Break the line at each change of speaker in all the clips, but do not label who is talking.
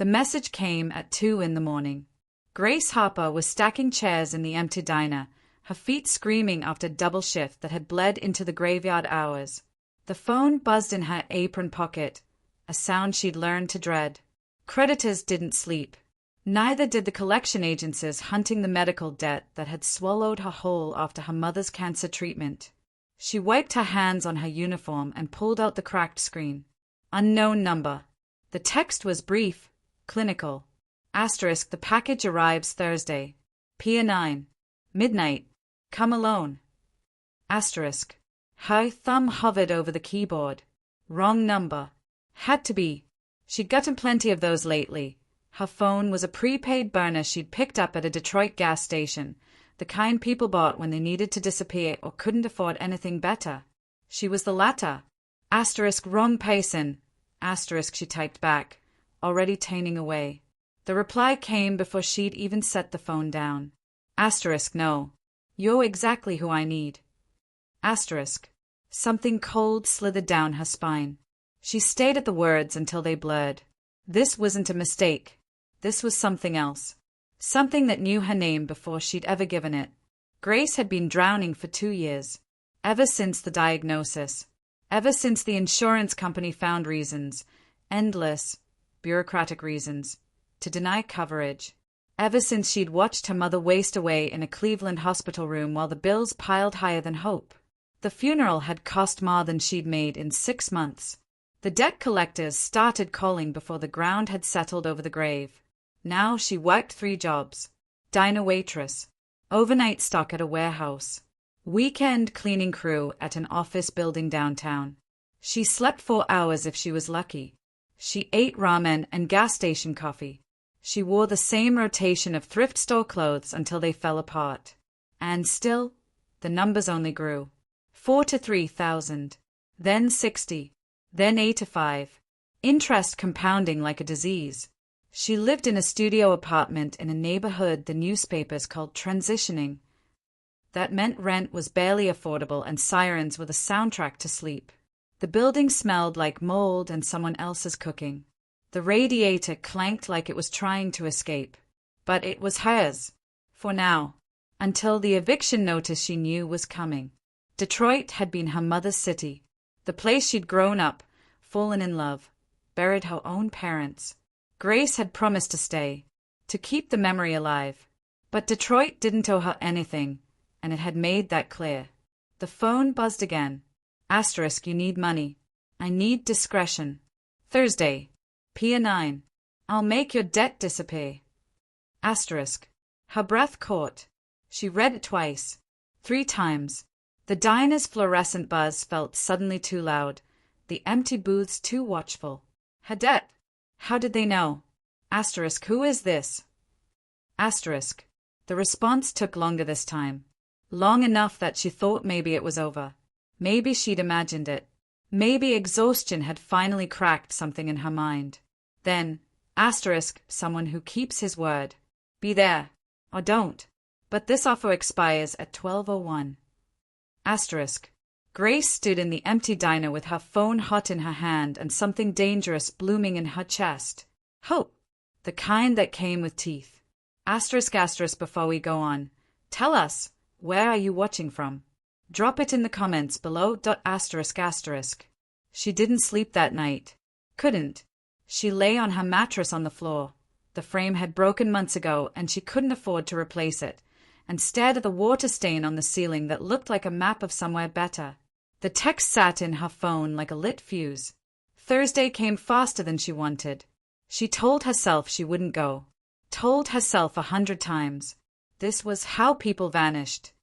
The message came at 2 in the morning. Grace Harper was stacking chairs in the empty diner, her feet screaming after a double shift that had bled into the graveyard hours. The phone buzzed in her apron pocket, a sound she'd learned to dread. Creditors didn't sleep. Neither did the collection agencies hunting the medical debt that had swallowed her whole after her mother's cancer treatment. She wiped her hands on her uniform and pulled out the cracked screen. Unknown number. The text was brief, clinical. Asterisk, the package arrives Thursday. Pier 9. Midnight. Come alone. Asterisk. Her thumb hovered over the keyboard. Wrong number. Had to be. She'd gotten plenty of those lately. Her phone was a prepaid burner she'd picked up at a Detroit gas station, the kind people bought when they needed to disappear or couldn't afford anything better. She was the latter. Asterisk, wrong person. Asterisk, she typed back, already toning away. The reply came before she'd even set the phone down. Asterisk, no. You're exactly who I need. Asterisk. Something cold slithered down her spine. She stayed at the words until they blurred. This wasn't a mistake. This was something else. Something that knew her name before she'd ever given it. Grace had been drowning for 2 years. Ever since the diagnosis. Ever since the insurance company found reasons, endless, bureaucratic reasons, to deny coverage. Ever since she'd watched her mother waste away in a Cleveland hospital room while the bills piled higher than hope. The funeral had cost more than she'd made in 6 months. The debt collectors started calling before the ground had settled over the grave. Now she worked 3 jobs. Diner waitress. Overnight stock at a warehouse. Weekend cleaning crew at an office building downtown. She slept 4 hours if she was lucky. She ate ramen and gas station coffee. She wore the same rotation of thrift store clothes until they fell apart. And still, the numbers only grew. 4 to 3,000. Then 60. Then 85. Interest compounding like a disease. She lived in a studio apartment in a neighborhood the newspapers called transitioning. That meant rent was barely affordable and sirens were the soundtrack to sleep. The building smelled like mold and someone else's cooking. The radiator clanked like it was trying to escape. But it was hers. For now. Until the eviction notice she knew was coming. Detroit had been her mother's city. The place she'd grown up, fallen in love, buried her own parents. Grace had promised to stay, to keep the memory alive. But Detroit didn't owe her anything, and it had made that clear. The phone buzzed again. Asterisk, you need money. I need discretion. Thursday. Pier 9. I'll make your debt disappear. Asterisk. Her breath caught. She read it twice. 3 times. The diner's fluorescent buzz felt suddenly too loud. The empty booths too watchful. Her debt. How did they know? Asterisk, who is this? Asterisk. The response took longer this time. Long enough that she thought maybe it was over. Maybe she'd imagined it. Maybe exhaustion had finally cracked something in her mind. Then, asterisk, someone who keeps his word. Be there. Or don't. But this offer expires at 12:01. Asterisk. Grace stood in the empty diner with her phone hot in her hand and something dangerous blooming in her chest. Hope. The kind that came with teeth. Asterisk, asterisk, before we go on. Tell us, where are you watching from? Drop it in the comments below. Asterisk, asterisk. She didn't sleep that night. Couldn't. She lay on her mattress on the floor. The frame had broken months ago and she couldn't afford to replace it, and stared at the water stain on the ceiling that looked like a map of somewhere better. The text sat in her phone like a lit fuse. Thursday came faster than she wanted. She told herself she wouldn't go. Told herself 100 times. This was how people vanished.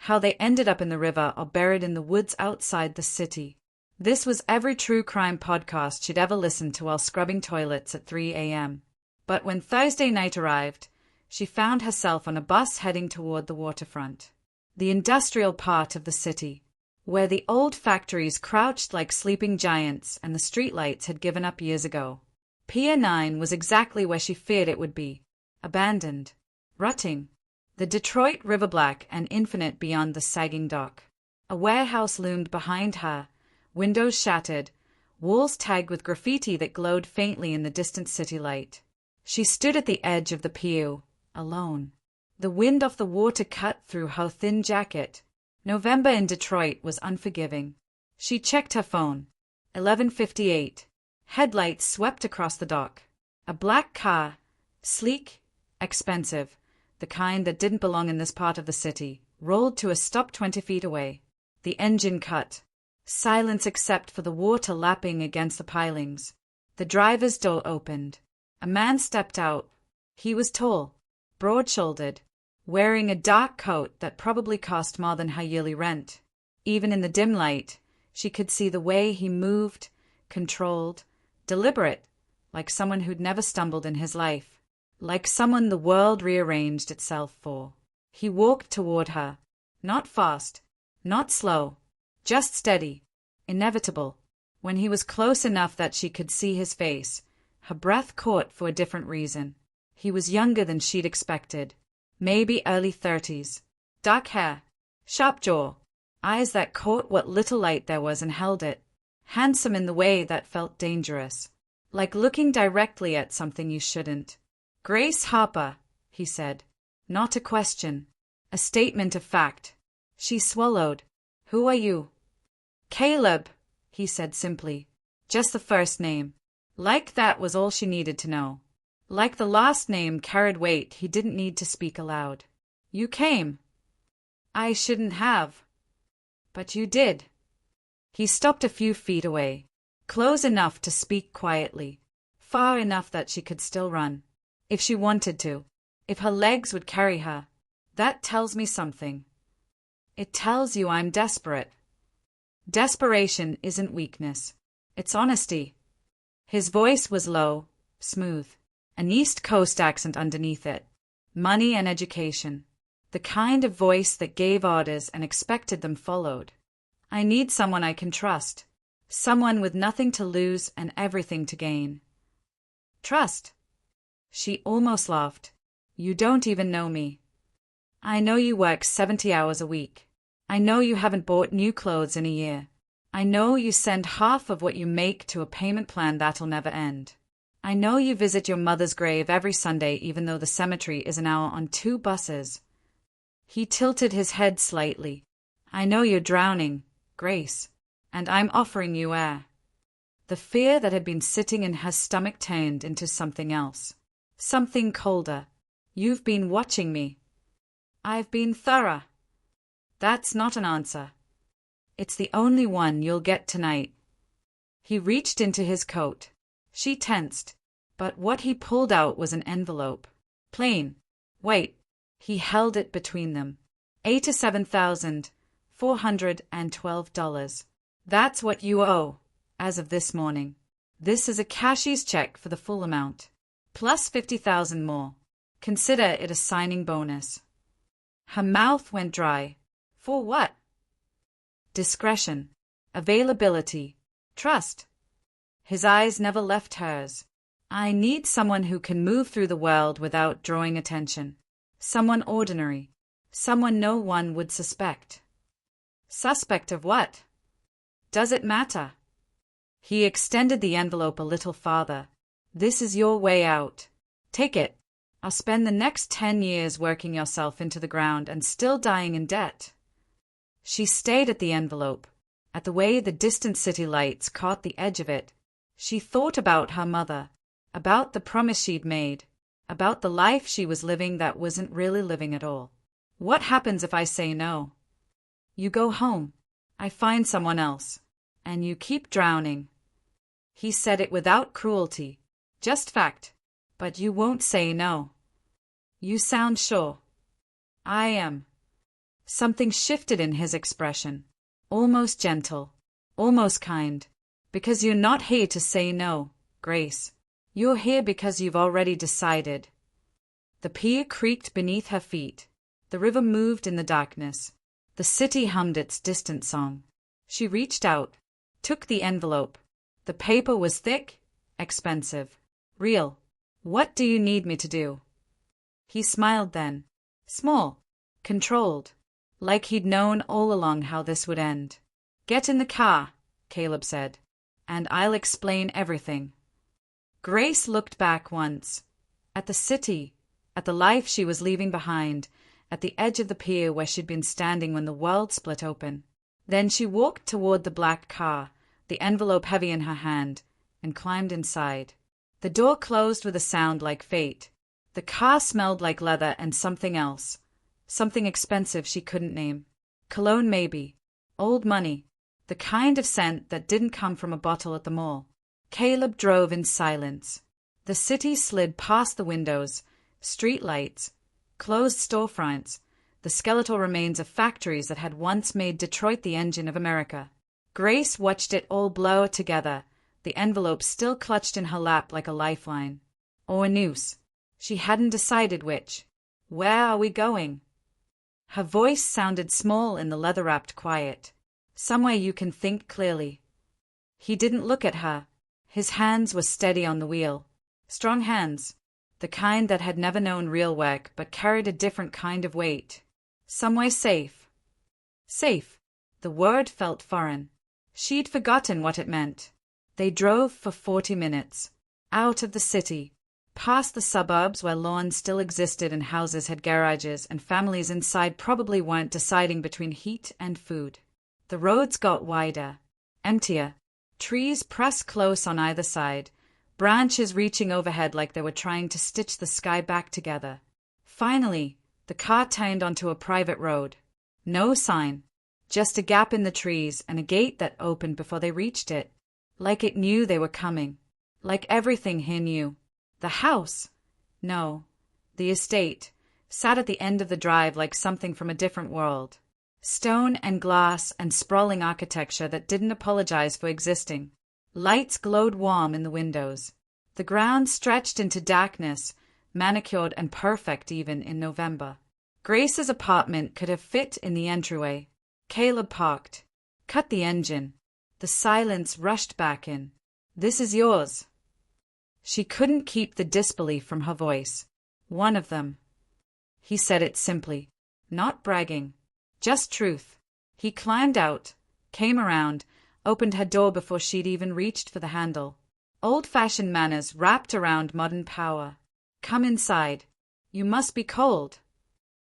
How they ended up in the river or buried in the woods outside the city. This was every true crime podcast she'd ever listened to while scrubbing toilets at 3 a.m. But when Thursday night arrived, she found herself on a bus heading toward the waterfront. The industrial part of the city, where the old factories crouched like sleeping giants and the streetlights had given up years ago. Pier 9 was exactly where she feared it would be. Abandoned. Rotting. The Detroit River black and infinite beyond the sagging dock. A warehouse loomed behind her, windows shattered, walls tagged with graffiti that glowed faintly in the distant city light. She stood at the edge of the pier, alone. The wind off the water cut through her thin jacket. November in Detroit was unforgiving. She checked her phone. 11:58. Headlights swept across the dock. A black car, sleek, expensive, the kind that didn't belong in this part of the city, rolled to a stop 20 feet away. The engine cut. Silence except for the water lapping against the pilings. The driver's door opened. A man stepped out. He was tall, broad-shouldered, wearing a dark coat that probably cost more than her yearly rent. Even in the dim light, she could see the way he moved, controlled, deliberate, like someone who'd never stumbled in his life, like someone the world rearranged itself for. He walked toward her, not fast, not slow, just steady, inevitable. When he was close enough that she could see his face, her breath caught for a different reason. He was younger than she'd expected, maybe early 30s. Dark hair, sharp jaw, eyes that caught what little light there was and held it. Handsome in the way that felt dangerous, like looking directly at something you shouldn't. Grace Harper, he said. Not a question. A statement of fact. She swallowed. Who are you? Caleb, he said simply. Just the first name. Like that was all she needed to know. Like the last name carried weight he didn't need to speak aloud. You came. I shouldn't have. But you did. He stopped a few feet away, close enough to speak quietly, far enough that she could still run, if she wanted to, if her legs would carry her. That tells me something. It tells you I'm desperate. Desperation isn't weakness. It's honesty. His voice was low, smooth, an East Coast accent underneath it. Money and education. The kind of voice that gave orders and expected them followed. I need someone I can trust. Someone with nothing to lose and everything to gain. Trust. She almost laughed. You don't even know me. I know you work 70 hours a week. I know you haven't bought new clothes in a year. I know you send half of what you make to a payment plan that'll never end. I know you visit your mother's grave every Sunday even though the cemetery is an hour on 2 buses. He tilted his head slightly. I know you're drowning, Grace, and I'm offering you air. The fear that had been sitting in her stomach turned into something else. Something colder. You've been watching me. I've been thorough. That's not an answer. It's the only one you'll get tonight. He reached into his coat. She tensed, but what he pulled out was an envelope. Plain. White. He held it between them. $87,412. That's what you owe, as of this morning. This is a cashier's check for the full amount, plus $50,000 more. Consider it a signing bonus. Her mouth went dry. For what? Discretion, availability, trust. His eyes never left hers. I need someone who can move through the world without drawing attention. Someone ordinary. Someone no one would suspect. Suspect of what? Does it matter? He extended the envelope a little farther. This is your way out. Take it. I'll spend the next 10 years working yourself into the ground and still dying in debt. She stayed at the envelope, at the way the distant city lights caught the edge of it. She thought about her mother, about the promise she'd made, about the life she was living that wasn't really living at all. What happens if I say no? You go home. I find someone else. And you keep drowning. He said it without cruelty, just fact. But you won't say no. You sound sure. I am. Something shifted in his expression, almost gentle, almost kind. Because you're not here to say no, Grace. You're here because you've already decided. The pier creaked beneath her feet. The river moved in the darkness. The city hummed its distant song. She reached out, took the envelope. The paper was thick, expensive, real. What do you need me to do? He smiled then. Small, controlled, like he'd known all along how this would end. Get in the car, Caleb said, and I'll explain everything. Grace looked back once. At the city, at the life she was leaving behind, at the edge of the pier where she'd been standing when the world split open. Then she walked toward the black car, the envelope heavy in her hand, and climbed inside. The door closed with a sound like fate. The car smelled like leather and something else. Something expensive she couldn't name. Cologne maybe. Old money. The kind of scent that didn't come from a bottle at the mall. Caleb drove in silence. The city slid past the windows, street lights, closed storefronts, the skeletal remains of factories that had once made Detroit the engine of America. Grace watched it all blur together, the envelope still clutched in her lap like a lifeline. Or a noose. She hadn't decided which. Where are we going? Her voice sounded small in the leather-wrapped quiet. Somewhere you can think clearly. He didn't look at her. His hands were steady on the wheel. Strong hands. The kind that had never known real work but carried a different kind of weight. Somewhere safe. Safe. The word felt foreign. She'd forgotten what it meant. They drove for 40 minutes. Out of the city. Past the suburbs where lawns still existed and houses had garages and families inside probably weren't deciding between heat and food. The roads got wider. Emptier. Trees pressed close on either side. Branches reaching overhead like they were trying to stitch the sky back together. Finally, the car turned onto a private road. No sign. Just a gap in the trees and a gate that opened before they reached it. Like it knew they were coming. Like everything he knew. The house? No. The estate. Sat at the end of the drive like something from a different world. Stone and glass and sprawling architecture that didn't apologize for existing. Lights glowed warm in the windows. The ground stretched into darkness, manicured and perfect even in November. Grace's apartment could have fit in the entryway. Caleb parked. Cut the engine. The silence rushed back in. This is yours. She couldn't keep the disbelief from her voice. One of them. He said it simply. Not bragging. Just truth. He climbed out, came around, opened her door before she'd even reached for the handle. Old-fashioned manners wrapped around modern power. Come inside. You must be cold.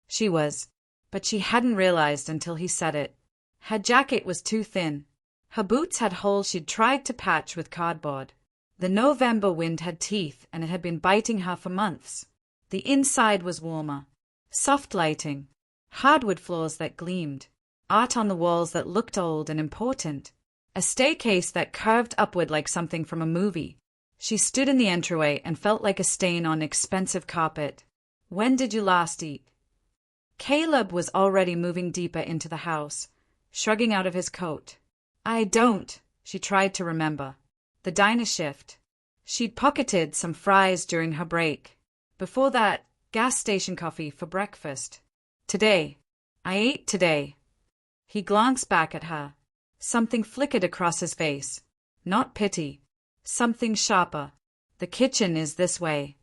She was, but she hadn't realized until he said it. Her jacket was too thin. Her boots had holes she'd tried to patch with cardboard. The November wind had teeth and it had been biting her for months. The inside was warmer. Soft lighting. Hardwood floors that gleamed. Art on the walls that looked old and important. A staircase that curved upward like something from a movie. She stood in the entryway and felt like a stain on expensive carpet. When did you last eat? Caleb was already moving deeper into the house, shrugging out of his coat. I don't, she tried to remember. The diner shift. She'd pocketed some fries during her break. Before that, gas station coffee for breakfast. Today. I ate today. He glanced back at her. Something flickered across his face. Not pity. Something sharper. The kitchen is this way.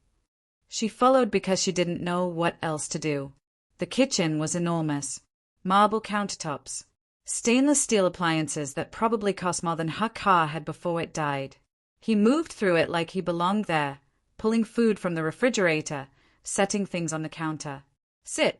She followed because she didn't know what else to do. The kitchen was enormous. Marble countertops. Stainless steel appliances that probably cost more than her car had before it died. He moved through it like he belonged there, pulling food from the refrigerator, setting things on the counter. Sit.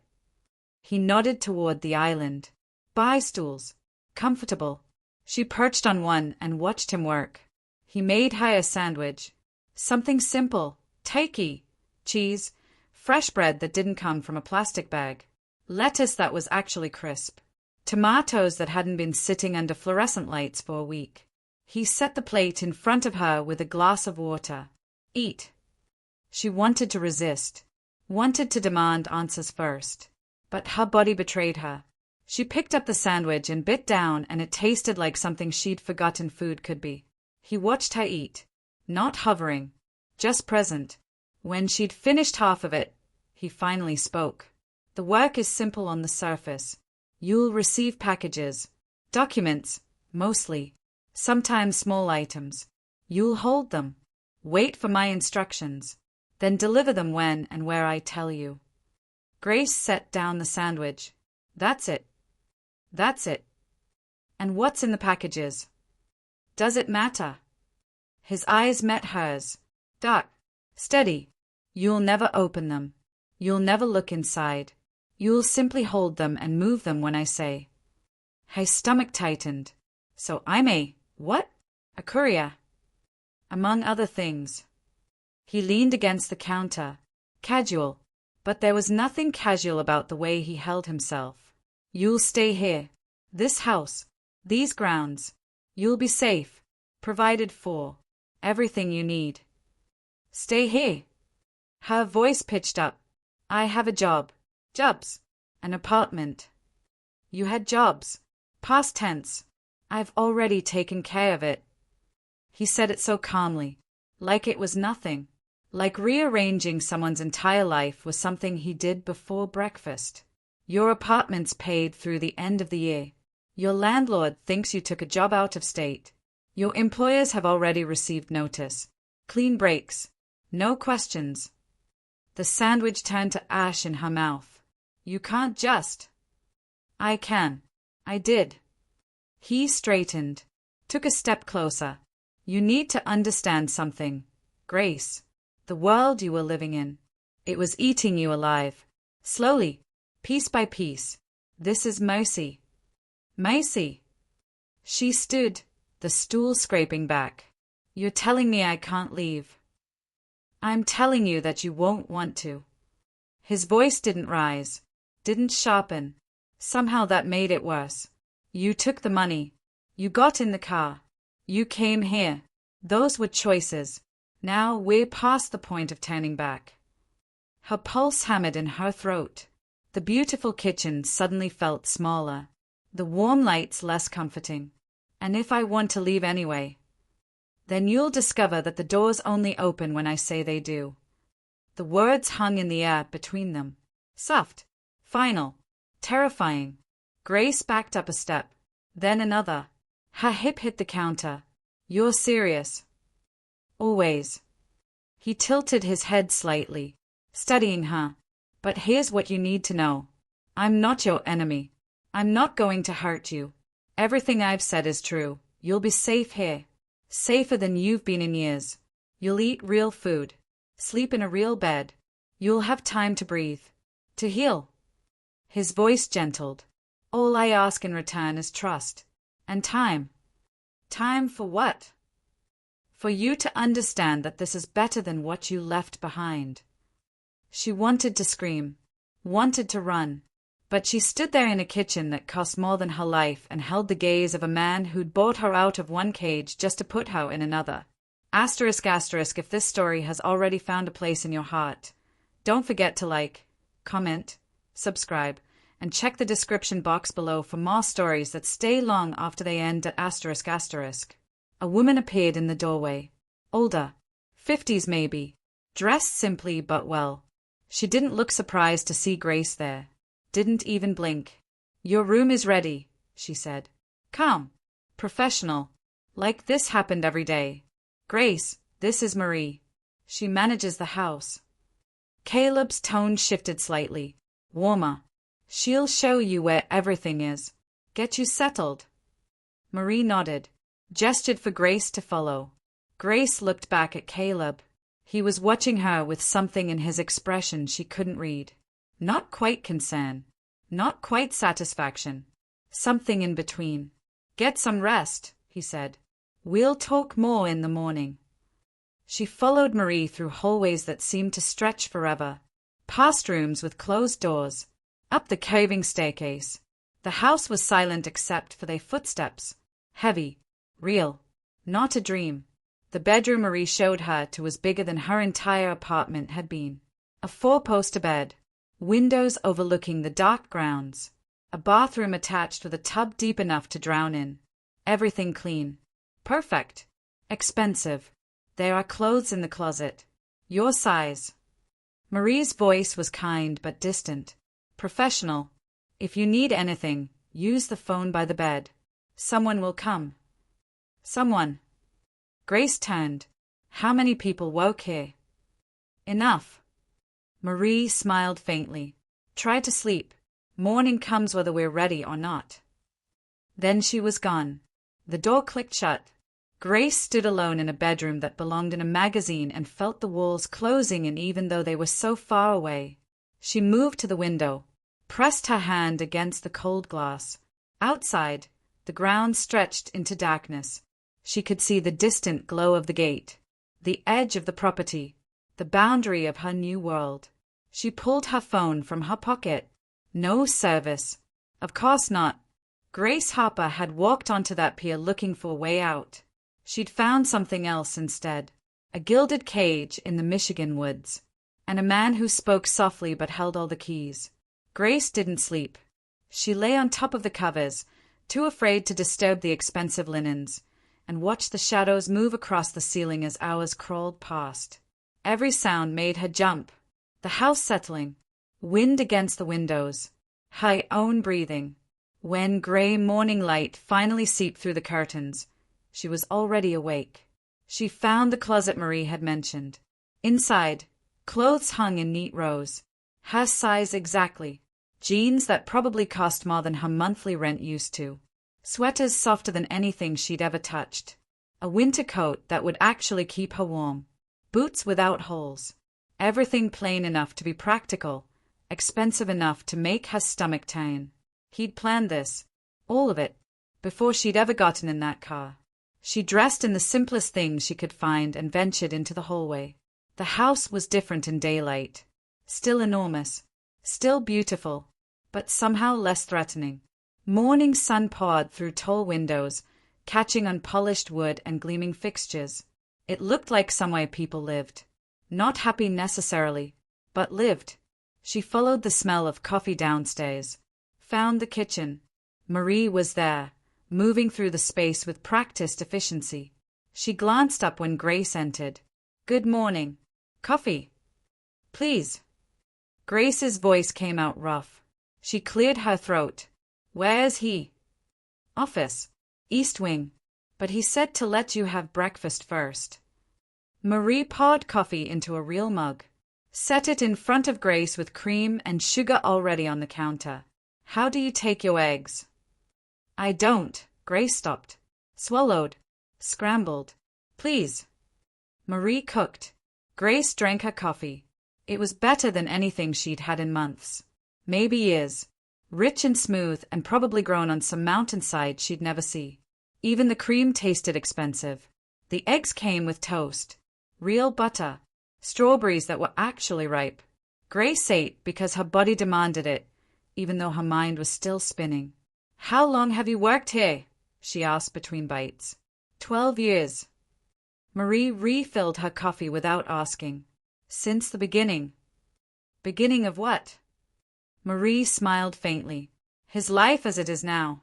He nodded toward the island. Bar stools. Comfortable. She perched on one and watched him work. He made her a sandwich. Something simple. Turkey. Cheese. Fresh bread that didn't come from a plastic bag. Lettuce that was actually crisp. Tomatoes that hadn't been sitting under fluorescent lights for a week. He set the plate in front of her with a glass of water. Eat. She wanted to resist. Wanted to demand answers first. But her body betrayed her. She picked up the sandwich and bit down, and it tasted like something she'd forgotten food could be. He watched her eat. Not hovering. Just present. When she'd finished half of it, he finally spoke. The work is simple on the surface. You'll receive packages. Documents, mostly. Sometimes small items. You'll hold them. Wait for my instructions. Then deliver them when and where I tell you. Grace set down the sandwich. That's it. That's it. And what's in the packages? Does it matter? His eyes met hers. Dark. Steady. You'll never open them. You'll never look inside. You'll simply hold them and move them when I say. His stomach tightened. So I'm what? A courier. Among other things. He leaned against the counter. Casual. But there was nothing casual about the way he held himself. You'll stay here. This house. These grounds. You'll be safe. Provided for. Everything you need. Stay here. Her voice pitched up. I have a job. Jobs. An apartment. You had jobs. Past tense. I've already taken care of it. He said it so calmly. Like it was nothing. Like rearranging someone's entire life was something he did before breakfast. Your apartment's paid through the end of the year. Your landlord thinks you took a job out of state. Your employers have already received notice. Clean breaks. No questions. The sandwich turned to ash in her mouth. You can't just. I can. I did. He straightened. Took a step closer. You need to understand something, Grace. The world you were living in. It was eating you alive. Slowly. Piece by piece. This is mercy. Mercy. She stood, the stool scraping back. You're telling me I can't leave. I'm telling you that you won't want to. His voice didn't rise, didn't sharpen. Somehow that made it worse. You took the money. You got in the car. You came here. Those were choices. Now we're past the point of turning back. Her pulse hammered in her throat. The beautiful kitchen suddenly felt smaller. The warm lights less comforting. And if I want to leave anyway, then you'll discover that the doors only open when I say they do. The words hung in the air between them. Soft. Final. Terrifying. Grace backed up a step. Then another. Her hip hit the counter. You're serious. Always. He tilted his head slightly, studying her. But here's what you need to know. I'm not your enemy. I'm not going to hurt you. Everything I've said is true. You'll be safe here. Safer than you've been in years. You'll eat real food. Sleep in a real bed. You'll have time to breathe. To heal. His voice gentled. All I ask in return is trust. And time. Time for what? For you to understand that this is better than what you left behind. She wanted to scream. Wanted to run. But she stood there in a kitchen that cost more than her life and held the gaze of a man who'd bought her out of one cage just to put her in another. Asterisk asterisk if this story has already found a place in your heart. Don't forget to like, comment, subscribe, and check the description box below for more stories that stay long after they end at asterisk asterisk. A woman appeared in the doorway. Older. 50s maybe. Dressed simply but well. She didn't look surprised to see Grace there. Didn't even blink. Your room is ready, she said. Calm. Professional. Like this happened every day. Grace, this is Marie. She manages the house. Caleb's tone shifted slightly. Warmer. She'll show you where everything is. Get you settled. Marie nodded. Gestured for Grace to follow. Grace looked back at Caleb. He was watching her with something in his expression she couldn't read. Not quite concern. Not quite satisfaction. Something in between. Get some rest, he said. We'll talk more in the morning. She followed Marie through hallways that seemed to stretch forever. Past rooms with closed doors. Up the curving staircase. The house was silent except for their footsteps. Heavy. Real. Not a dream. The bedroom Marie showed her to was bigger than her entire apartment had been. A four-poster bed. Windows overlooking the dark grounds. A bathroom attached with a tub deep enough to drown in. Everything clean. Perfect. Expensive. There are clothes in the closet. Your size. Marie's voice was kind but distant. Professional. If you need anything, use the phone by the bed. Someone will come. Someone. Grace turned. How many people woke here? Enough. Marie smiled faintly. Try to sleep. Morning comes whether we're ready or not. Then she was gone. The door clicked shut. Grace stood alone in a bedroom that belonged in a magazine and felt the walls closing in even though they were so far away. She moved to the window, pressed her hand against the cold glass. Outside, the ground stretched into darkness. She could see the distant glow of the gate, the edge of the property, the boundary of her new world. She pulled her phone from her pocket. No service. Of course not. Grace Harper had walked onto that pier looking for a way out. She'd found something else instead. A gilded cage in the Michigan woods. And a man who spoke softly but held all the keys. Grace didn't sleep. She lay on top of the covers, too afraid to disturb the expensive linens, and watched the shadows move across the ceiling as hours crawled past. Every sound made her jump. The house settling. Wind against the windows. Her own breathing. When gray morning light finally seeped through the curtains, she was already awake. She found the closet Marie had mentioned. Inside, clothes hung in neat rows. Her size exactly. Jeans that probably cost more than her monthly rent used to. Sweaters softer than anything she'd ever touched. A winter coat that would actually keep her warm. Boots without holes. Everything plain enough to be practical, expensive enough to make her stomach turn. He'd planned this, all of it, before she'd ever gotten in that car. She dressed in the simplest things she could find and ventured into the hallway. The house was different in daylight. Still enormous. Still beautiful. But somehow less threatening. Morning sun poured through tall windows, catching on polished wood and gleaming fixtures. It looked like somewhere people lived. Not happy necessarily, but lived. She followed the smell of coffee downstairs. Found the kitchen. Marie was there, moving through the space with practiced efficiency. She glanced up when Grace entered. "Good morning. Coffee? Please." Grace's voice came out rough. She cleared her throat. "Where's he?" "Office. East Wing. But he said to let you have breakfast first." Marie poured coffee into a real mug. Set it in front of Grace with cream and sugar already on the counter. "How do you take your eggs?" "I don't." Grace stopped. Swallowed. Scrambled. "Please." Marie cooked. Grace drank her coffee. It was better than anything she'd had in months. Maybe years. Rich and smooth and probably grown on some mountainside she'd never see. Even the cream tasted expensive. The eggs came with toast. Real butter. Strawberries that were actually ripe. Grace ate because her body demanded it, even though her mind was still spinning. "How long have you worked here?" she asked between bites. 12 years. Marie refilled her coffee without asking. "Since the beginning." "Beginning of what?" Marie smiled faintly. "His life as it is now."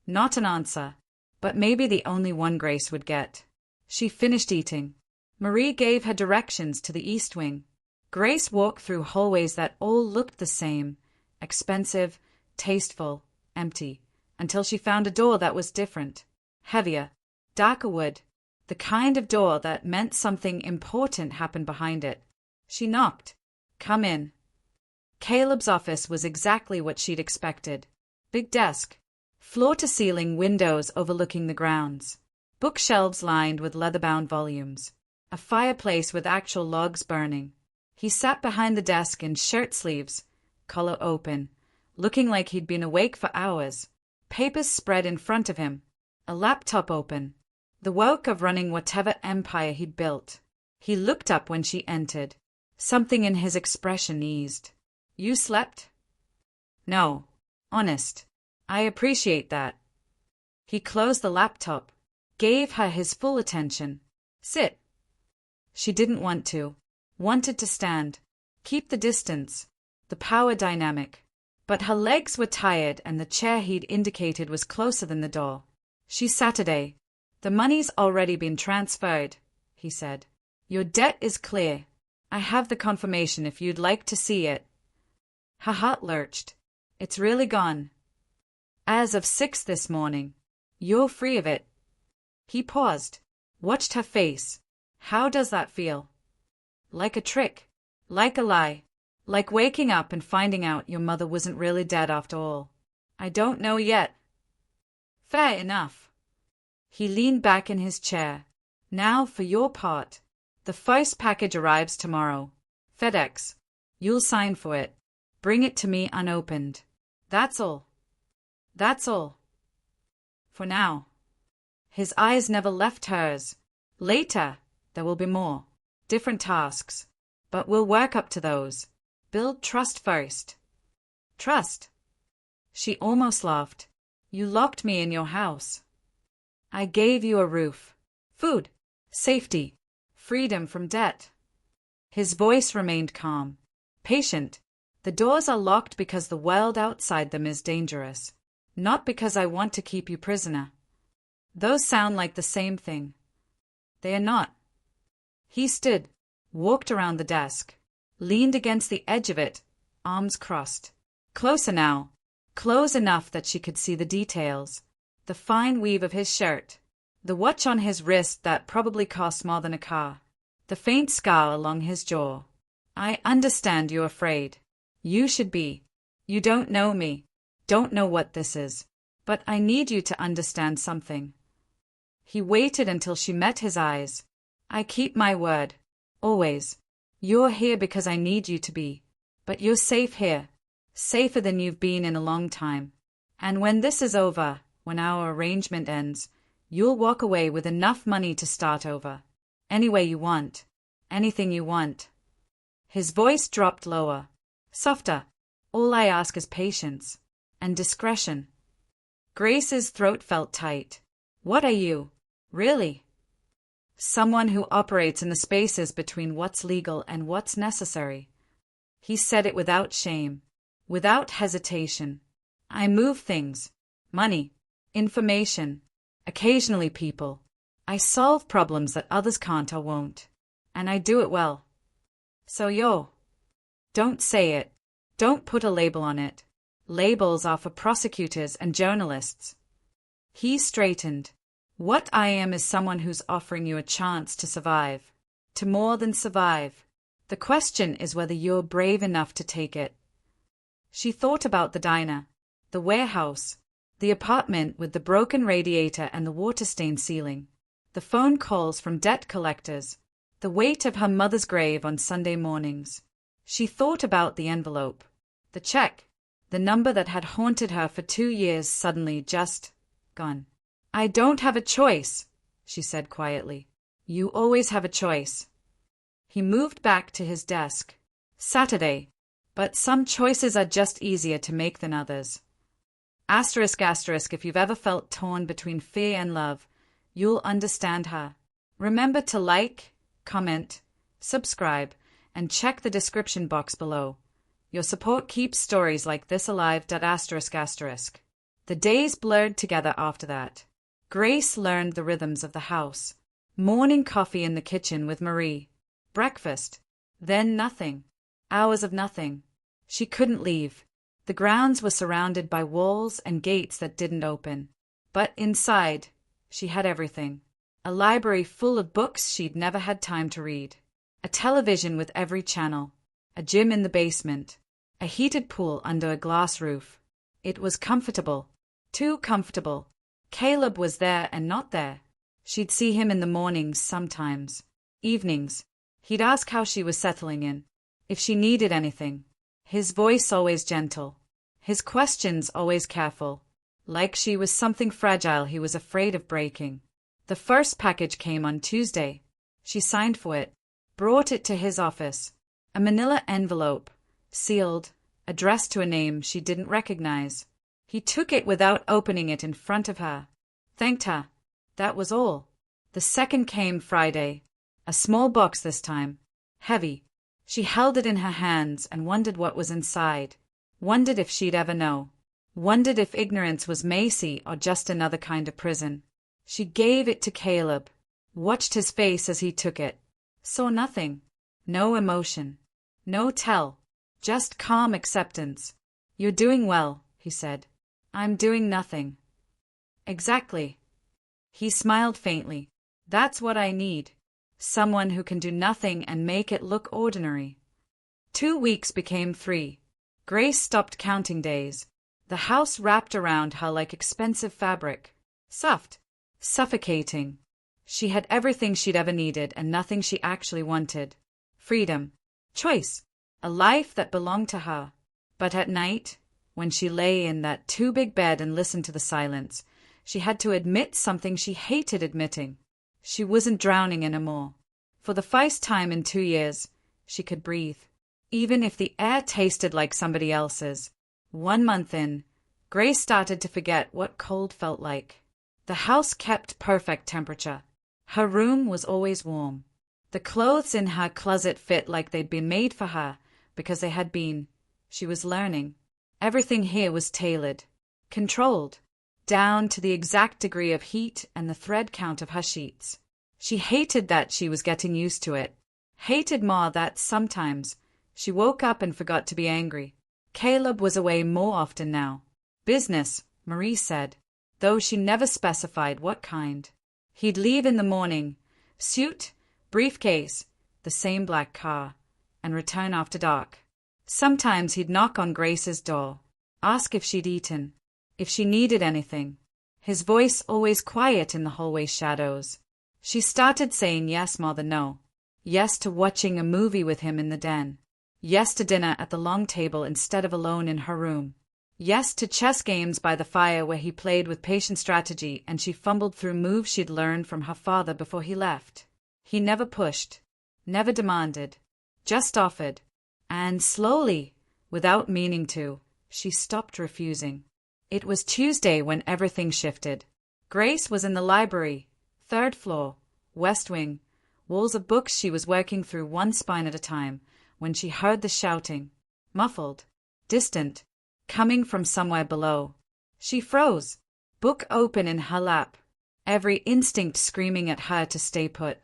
Not an answer, but maybe the only one Grace would get. She finished eating. Marie gave her directions to the East Wing. Grace walked through hallways that all looked the same, expensive, tasteful, empty, until she found a door that was different, heavier, darker wood, the kind of door that meant something important happened behind it. She knocked. "Come in." Caleb's office was exactly what she'd expected. Big desk. Floor-to-ceiling windows overlooking the grounds. Bookshelves lined with leather-bound volumes. A fireplace with actual logs burning. He sat behind the desk in shirt sleeves, collar open, looking like he'd been awake for hours. Papers spread in front of him. A laptop open. The work of running whatever empire he'd built. He looked up when she entered. Something in his expression eased. "You slept?" "No. Honest. I appreciate that." He closed the laptop. Gave her his full attention. "Sit." She didn't want to. Wanted to stand. Keep the distance. The power dynamic. But her legs were tired and the chair he'd indicated was closer than the door. "She's Saturday. The money's already been transferred," he said. "Your debt is clear. I have the confirmation if you'd like to see it." Her heart lurched. "It's really gone." "As of 6 this morning. You're free of it." He paused. Watched her face. "How does that feel?" "Like a trick. Like a lie. Like waking up and finding out your mother wasn't really dead after all." "I don't know yet." "Fair enough." He leaned back in his chair. Now for your part. The first package arrives tomorrow. FedEx. You'll sign for it. Bring it to me unopened. That's all. That's all. For now. His eyes never left hers. Later, there will be more. Different tasks. But we'll work up to those. Build trust first. Trust? She almost laughed. You locked me in your house. I gave you a roof, food, safety, freedom from debt. His voice remained calm, patient. The doors are locked because the world outside them is dangerous, not because I want to keep you prisoner. Those sound like the same thing. They are not. He stood, walked around the desk, leaned against the edge of it, arms crossed. Closer now, close enough that she could see the details. The fine weave of his shirt, the watch on his wrist that probably cost more than a car, the faint scar along his jaw. I understand you're afraid. You should be. You don't know me, don't know what this is. But I need you to understand something. He waited until she met his eyes. I keep my word. Always. You're here because I need you to be. But you're safe here. Safer than you've been in a long time. And when this is over, when our arrangement ends, you'll walk away with enough money to start over. Any way you want. Anything you want. His voice dropped lower. Softer. All I ask is patience. And discretion. Grace's throat felt tight. What are you? Really? Someone who operates in the spaces between what's legal and what's necessary. He said it without shame. Without hesitation. I move things. Money. Information. Occasionally people. I solve problems that others can't or won't. And I do it well. So don't say it. Don't put a label on it. Labels are for prosecutors and journalists. He straightened. What I am is someone who's offering you a chance to survive. To more than survive. The question is whether you're brave enough to take it. She thought about the diner, the warehouse, the apartment with the broken radiator and the water-stained ceiling, the phone calls from debt collectors, the weight of her mother's grave on Sunday mornings. She thought about the envelope, the check, the number that had haunted her for 2 years suddenly just gone. I don't have a choice, she said quietly. You always have a choice. He moved back to his desk. Saturday. But some choices are just easier to make than others. Asterisk asterisk, if you've ever felt torn between fear and love, you'll understand her. Remember to like, comment, subscribe, and check the description box below. Your support keeps stories like this alive. Asterisk asterisk. The days blurred together after that. Grace learned the rhythms of the house. Morning coffee in the kitchen with Marie. Breakfast. Then nothing. Hours of nothing. She couldn't leave. The grounds were surrounded by walls and gates that didn't open. But inside, she had everything. A library full of books she'd never had time to read. A television with every channel. A gym in the basement. A heated pool under a glass roof. It was comfortable. Too comfortable. Caleb was there and not there. She'd see him in the mornings sometimes. Evenings. He'd ask how she was settling in. If she needed anything. His voice always gentle. His questions always careful. Like she was something fragile he was afraid of breaking. The first package came on Tuesday. She signed for it. Brought it to his office. A manila envelope. Sealed. Addressed to a name she didn't recognize. He took it without opening it in front of her. Thanked her. That was all. The second came Friday. A small box this time. Heavy. She held it in her hands and wondered what was inside. Wondered if she'd ever know. Wondered if ignorance was Macy or just another kind of prison. She gave it to Caleb. Watched his face as he took it. Saw nothing. No emotion. No tell. Just calm acceptance. You're doing well, he said. I'm doing nothing. Exactly. He smiled faintly. That's what I need. Someone who can do nothing and make it look ordinary. 2 weeks became 3. Grace stopped counting days. The house wrapped around her like expensive fabric. Soft. Suffocating. She had everything she'd ever needed and nothing she actually wanted. Freedom. Choice. A life that belonged to her. But at night, when she lay in that too-big bed and listened to the silence, she had to admit something she hated admitting. She wasn't drowning anymore. For the first time in 2 years, she could breathe. Even if the air tasted like somebody else's. 1 month in, Grace started to forget what cold felt like. The house kept perfect temperature. Her room was always warm. The clothes in her closet fit like they'd been made for her, because they had been. She was learning. Everything here was tailored, controlled, down to the exact degree of heat and the thread count of her sheets. She hated that she was getting used to it. Hated more that sometimes she woke up and forgot to be angry. Caleb was away more often now. Business, Marie said, though she never specified what kind. He'd leave in the morning, suit, briefcase, the same black car, and return after dark. Sometimes he'd knock on Grace's door, ask if she'd eaten, if she needed anything. His voice always quiet in the hallway shadows. She started saying yes more than no. Yes to watching a movie with him in the den. Yes to dinner at the long table instead of alone in her room. Yes to chess games by the fire where he played with patient strategy and she fumbled through moves she'd learned from her father before he left. He never pushed, never demanded, just offered. And slowly, without meaning to, she stopped refusing. It was Tuesday when everything shifted. Grace was in the library, 3rd floor, west wing, walls of books she was working through one spine at a time, when she heard the shouting, muffled, distant, coming from somewhere below. She froze, book open in her lap, every instinct screaming at her to stay put.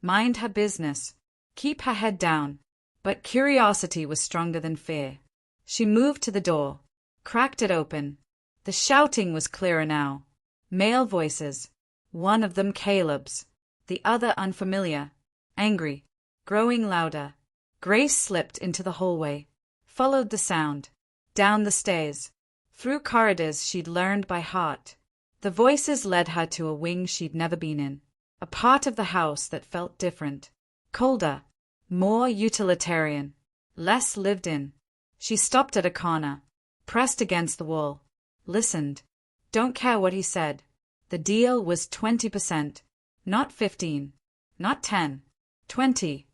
Mind her business, keep her head down. But curiosity was stronger than fear. She moved to the door, cracked it open. The shouting was clearer now. Male voices, one of them Caleb's, the other unfamiliar, angry, growing louder. Grace slipped into the hallway, followed the sound, down the stairs, through corridors she'd learned by heart. The voices led her to a wing she'd never been in, a part of the house that felt different, colder, more utilitarian, less lived in. She stopped at a corner, pressed against the wall, listened. Don't care what he said. The deal was 20%, not 15, not 10, 20.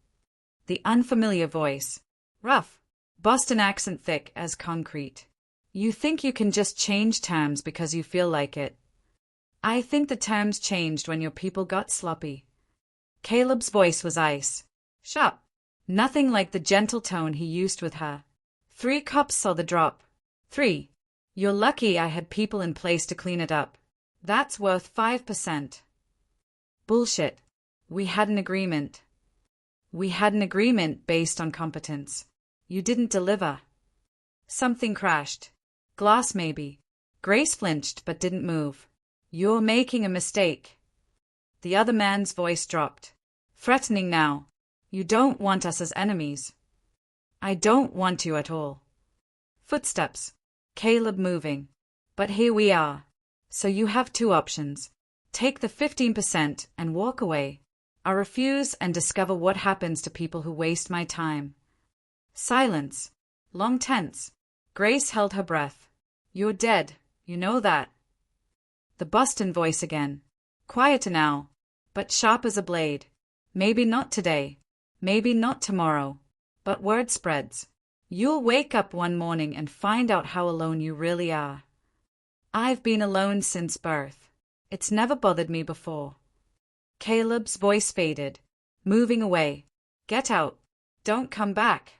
The unfamiliar voice, rough, Boston accent thick as concrete. You think you can just change terms because you feel like it. I think the terms changed when your people got sloppy. Caleb's voice was ice. Sharp. Nothing like the gentle tone he used with her. 3 cups saw the drop. 3. You're lucky I had people in place to clean it up. That's worth 5%. Bullshit. We had an agreement. We had an agreement based on competence. You didn't deliver. Something crashed. Glass maybe. Grace flinched but didn't move. You're making a mistake. The other man's voice dropped. Threatening now. You don't want us as enemies. I don't want you at all. Footsteps. Caleb moving. But here we are. So you have 2 options. Take the 15% and walk away. I refuse and discover what happens to people who waste my time. Silence. Long tense. Grace held her breath. You're dead, you know that. The Boston voice again. Quieter now, but sharp as a blade. Maybe not today. Maybe not tomorrow. But word spreads. You'll wake up one morning and find out how alone you really are. I've been alone since birth. It's never bothered me before. Caleb's voice faded, moving away. Get out. Don't come back.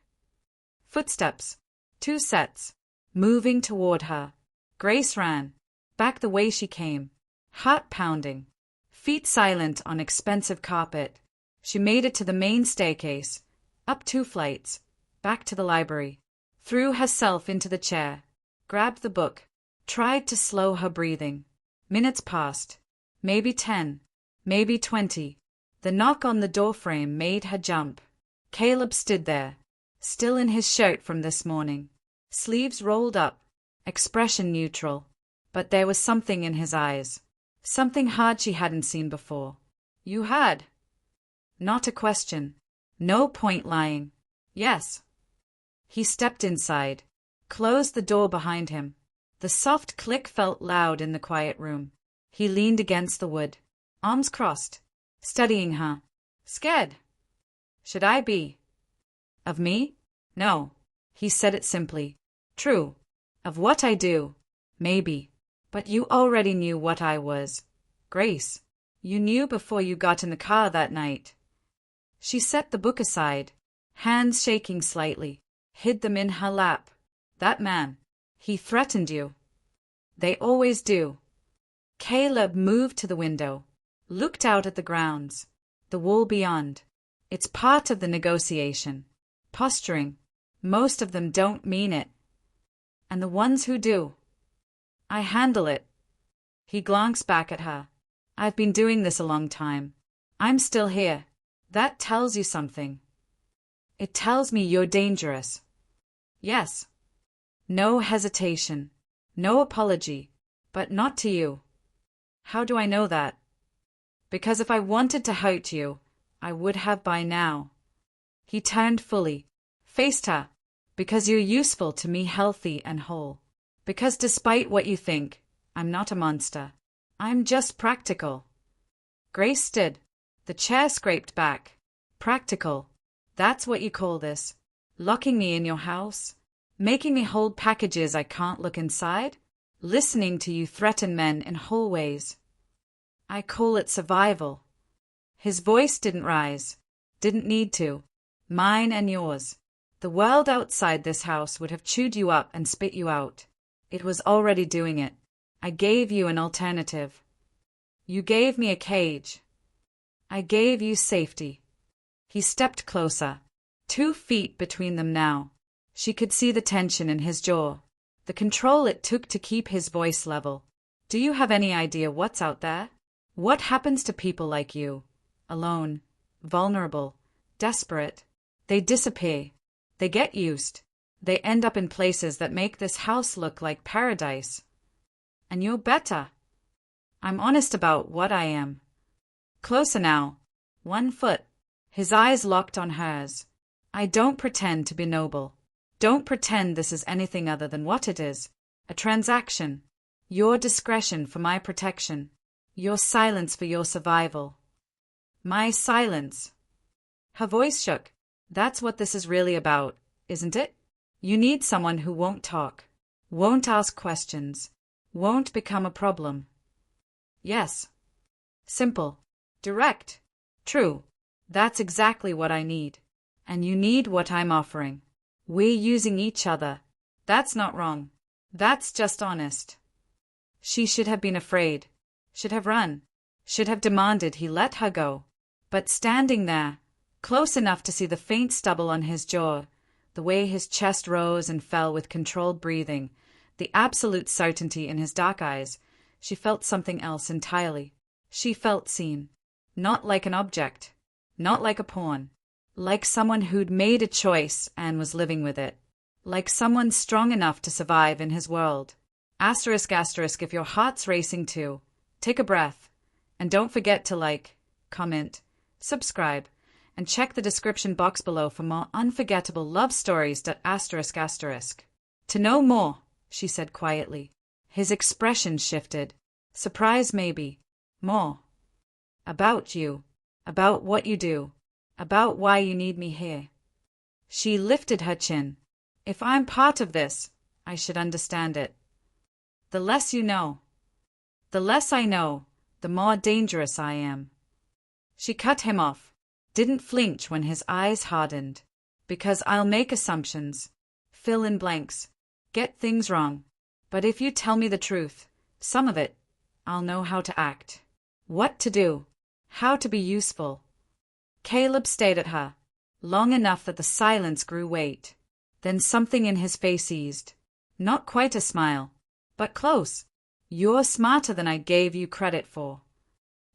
Footsteps. 2 sets. Moving toward her. Grace ran. Back the way she came. Heart pounding. Feet silent on expensive carpet. She made it to the main staircase. Up 2 flights. Back to the library. Threw herself into the chair. Grabbed the book. Tried to slow her breathing. Minutes passed. Maybe 10. Maybe 20. The knock on the doorframe made her jump. Caleb stood there, still in his shirt from this morning. Sleeves rolled up. Expression neutral. But there was something in his eyes. Something hard she hadn't seen before. You had. Not a question. No point lying. Yes. He stepped inside, closed the door behind him. The soft click felt loud in the quiet room. He leaned against the wood, arms crossed, studying her. Scared? Should I be? Of me? No. He said it simply. True. Of what I do? Maybe. But you already knew what I was. Grace. You knew before you got in the car that night. She set the book aside, hands shaking slightly, hid them in her lap. That man. He threatened you. They always do. Caleb moved to the window, looked out at the grounds, the wall beyond. It's part of the negotiation. Posturing. Most of them don't mean it. And the ones who do. I handle it. He glanced back at her. I've been doing this a long time. I'm still here. That tells you something. It tells me you're dangerous. Yes. No hesitation. No apology. But not to you. How do I know that? Because if I wanted to hurt you, I would have by now. He turned fully, faced her. Because you're useful to me, healthy and whole. Because despite what you think, I'm not a monster. I'm just practical. Grace stood. The chair scraped back. Practical. That's what you call this? Locking me in your house? Making me hold packages I can't look inside? Listening to you threaten men in hallways? I call it survival. His voice didn't rise. Didn't need to. Mine and yours. The world outside this house would have chewed you up and spit you out. It was already doing it. I gave you an alternative. You gave me a cage. I gave you safety. He stepped closer, 2 feet between them now. She could see the tension in his jaw, the control it took to keep his voice level. Do you have any idea what's out there? What happens to people like you? Alone, vulnerable, desperate. They disappear. They get used. They end up in places that make this house look like paradise. And you're better. I'm honest about what I am. Closer now. 1 foot. His eyes locked on hers. I don't pretend to be noble. Don't pretend this is anything other than what it is. A transaction. Your discretion for my protection. Your silence for your survival. My silence. Her voice shook. That's what this is really about, isn't it? You need someone who won't talk, won't ask questions, won't become a problem. Yes. Simple. Direct. True. That's exactly what I need. And you need what I'm offering. We're using each other. That's not wrong. That's just honest. She should have been afraid, should have run, should have demanded he let her go. But standing there, close enough to see the faint stubble on his jaw, the way his chest rose and fell with controlled breathing, the absolute certainty in his dark eyes, she felt something else entirely. She felt seen. Not like an object. Not like a pawn. Like someone who'd made a choice and was living with it. Like someone strong enough to survive in his world. Asterisk asterisk if your heart's racing too. Take a breath. And don't forget to like, comment, subscribe, and check the description box below for more unforgettable love stories. Asterisk asterisk. To know more, she said quietly. His expression shifted. Surprise maybe. More. About you. About what you do. About why you need me here. She lifted her chin. If I'm part of this, I should understand it. The less you know. The less I know, the more dangerous I am. She cut him off. Didn't flinch when his eyes hardened. Because I'll make assumptions. Fill in blanks. Get things wrong. But if you tell me the truth, some of it, I'll know how to act. What to do. How to be useful. Caleb stayed at her, long enough that the silence grew weight. Then something in his face eased. Not quite a smile, but close. You're smarter than I gave you credit for.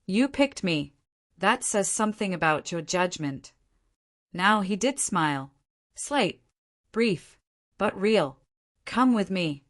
You picked me. That says something about your judgment. Now he did smile. Slight, brief, but real. Come with me.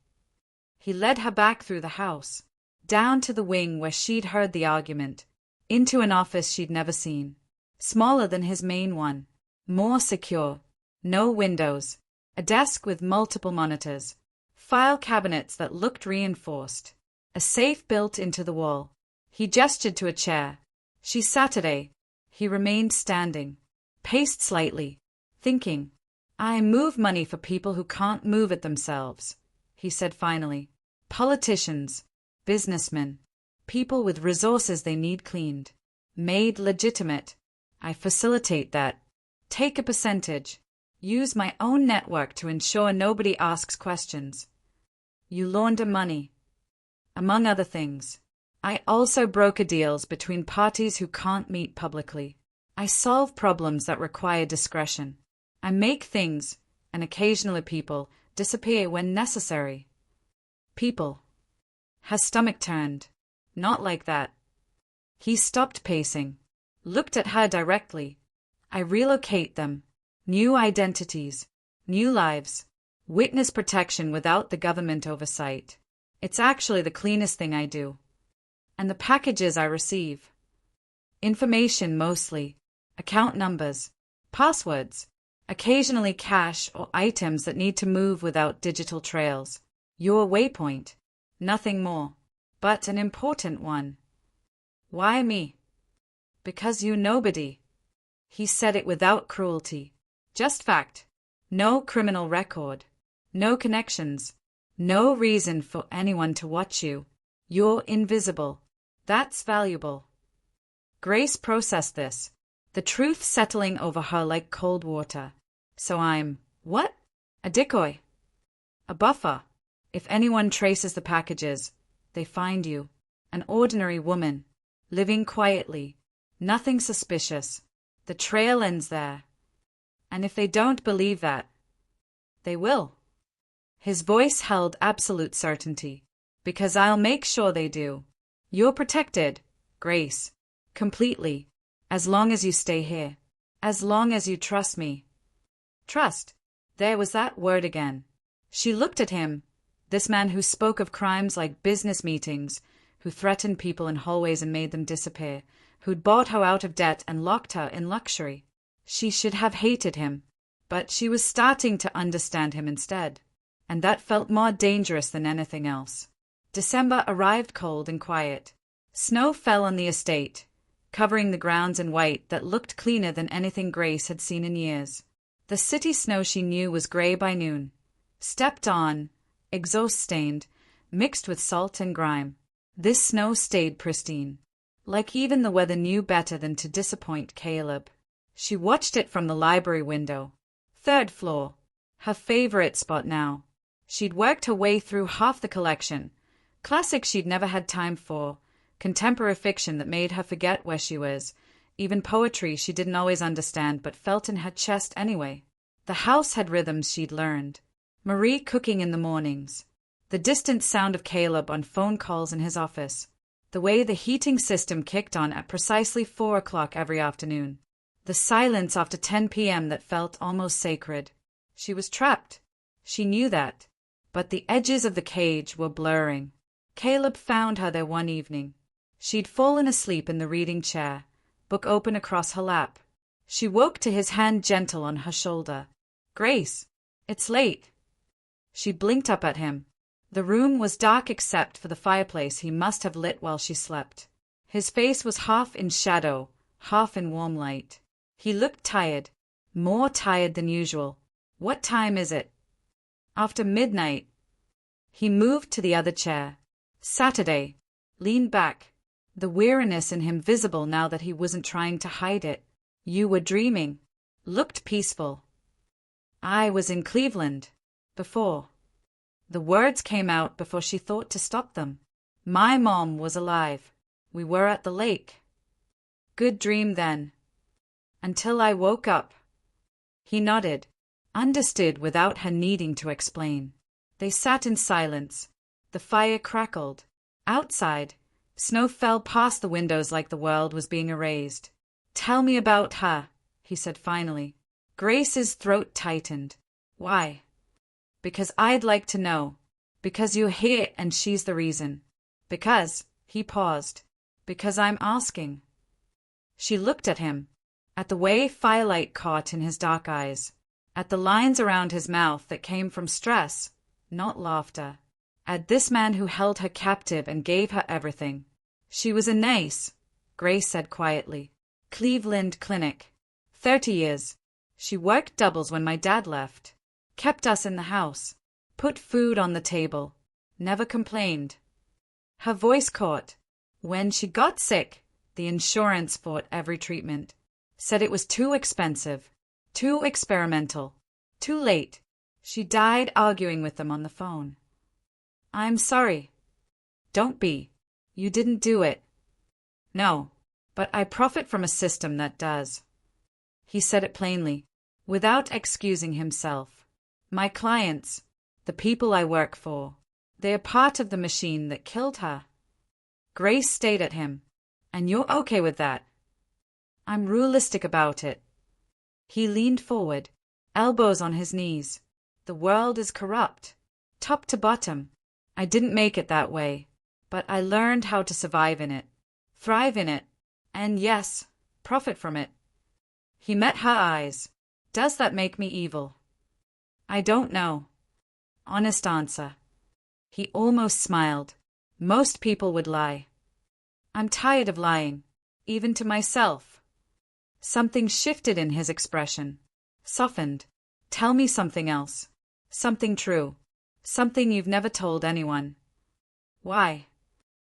He led her back through the house. Down to the wing where she'd heard the argument. Into an office she'd never seen. Smaller than his main one. More secure. No windows. A desk with multiple monitors. File cabinets that looked reinforced. A safe built into the wall. He gestured to a chair. She sat at a. He remained standing. Paced slightly. Thinking. I move money for people who can't move it themselves, he said finally. Politicians. Businessmen. People with resources they need cleaned. Made legitimate. I facilitate that. Take a percentage. Use my own network to ensure nobody asks questions. You launder money. Among other things. I also broker deals between parties who can't meet publicly. I solve problems that require discretion. I make things, and occasionally people, disappear when necessary. People. Her stomach turned. Not like that. He stopped pacing. Looked at her directly. I relocate them. New identities. New lives. Witness protection without the government oversight. It's actually the cleanest thing I do. And the packages I receive. Information mostly. Account numbers. Passwords. Occasionally cash or items that need to move without digital trails. Your waypoint. Nothing more. But an important one. Why me? Because you nobody. He said it without cruelty. Just fact. No criminal record. No connections. No reason for anyone to watch you. You're invisible. That's valuable. Grace processed this. The truth settling over her like cold water. So I'm, what? A decoy. A buffer. If anyone traces the packages, they find you. An ordinary woman. Living quietly. Nothing suspicious. The trail ends there. And if they don't believe that, they will. His voice held absolute certainty. Because I'll make sure they do. You're protected, Grace. Completely. As long as you stay here. As long as you trust me. Trust. There was that word again. She looked at him. This man who spoke of crimes like business meetings, who threatened people in hallways and made them disappear, who'd bought her out of debt and locked her in luxury. She should have hated him. But she was starting to understand him instead. And that felt more dangerous than anything else. December arrived cold and quiet. Snow fell on the estate, covering the grounds in white that looked cleaner than anything Grace had seen in years. The city snow she knew was gray by noon. Stepped on, exhaust-stained, mixed with salt and grime. This snow stayed pristine. Like even the weather knew better than to disappoint Caleb. She watched it from the library window. 3rd floor. Her favorite spot now. She'd worked her way through half the collection. Classics she'd never had time for. Contemporary fiction that made her forget where she was. Even poetry she didn't always understand but felt in her chest anyway. The house had rhythms she'd learned. Marie cooking in the mornings. The distant sound of Caleb on phone calls in his office. The way the heating system kicked on at precisely 4 o'clock every afternoon. The silence after 10 p.m. that felt almost sacred. She was trapped. She knew that. But the edges of the cage were blurring. Caleb found her there one evening. She'd fallen asleep in the reading chair, book open across her lap. She woke to his hand gentle on her shoulder. Grace, it's late. She blinked up at him. The room was dark except for the fireplace he must have lit while she slept. His face was half in shadow, half in warm light. He looked tired, more tired than usual. What time is it? After midnight. He moved to the other chair. Saturday. Leaned back. The weariness in him visible now that he wasn't trying to hide it. You were dreaming. Looked peaceful. I was in Cleveland. Before. The words came out before she thought to stop them. My mom was alive. We were at the lake. Good dream then. Until I woke up. He nodded. Understood without her needing to explain. They sat in silence. The fire crackled. Outside, snow fell past the windows like the world was being erased. Tell me about her, he said finally. Grace's throat tightened. Why? Because I'd like to know. Because you're here and she's the reason. Because, he paused. Because I'm asking. She looked at him, at the way firelight caught in his dark eyes, at the lines around his mouth that came from stress, not laughter, at this man who held her captive and gave her everything. She was a nurse, Grace said quietly. Cleveland Clinic. 30 years. She worked doubles when my dad left. Kept us in the house. Put food on the table. Never complained. Her voice caught. When she got sick, the insurance fought every treatment. Said it was too expensive. Too experimental. Too late. She died arguing with them on the phone. I'm sorry. Don't be. You didn't do it. No. But I profit from a system that does. He said it plainly, without excusing himself. My clients, the people I work for, they're part of the machine that killed her. Grace stared at him. And you're okay with that? I'm realistic about it. He leaned forward, elbows on his knees. The world is corrupt, top to bottom. I didn't make it that way, but I learned how to survive in it, thrive in it, and yes, profit from it. He met her eyes. Does that make me evil? I don't know. Honest answer. He almost smiled. Most people would lie. I'm tired of lying, even to myself. Something shifted in his expression. Softened. Tell me something else. Something true. Something you've never told anyone. Why?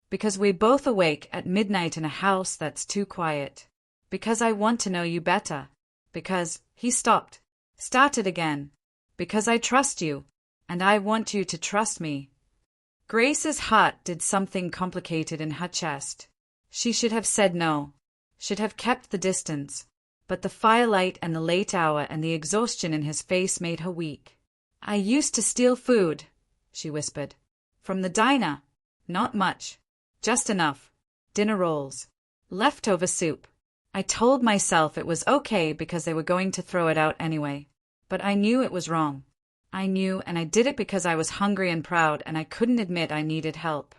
Because we're both awake at midnight in a house that's too quiet. Because I want to know you better. Because, he stopped. Started again. Because I trust you, and I want you to trust me. Grace's heart did something complicated in her chest. She should have said no. Should have kept the distance. But the firelight and the late hour and the exhaustion in his face made her weak. I used to steal food, she whispered. From the diner. Not much. Just enough. Dinner rolls. Leftover soup. I told myself it was okay because they were going to throw it out anyway. But I knew it was wrong. I knew, and I did it because I was hungry and proud, and I couldn't admit I needed help.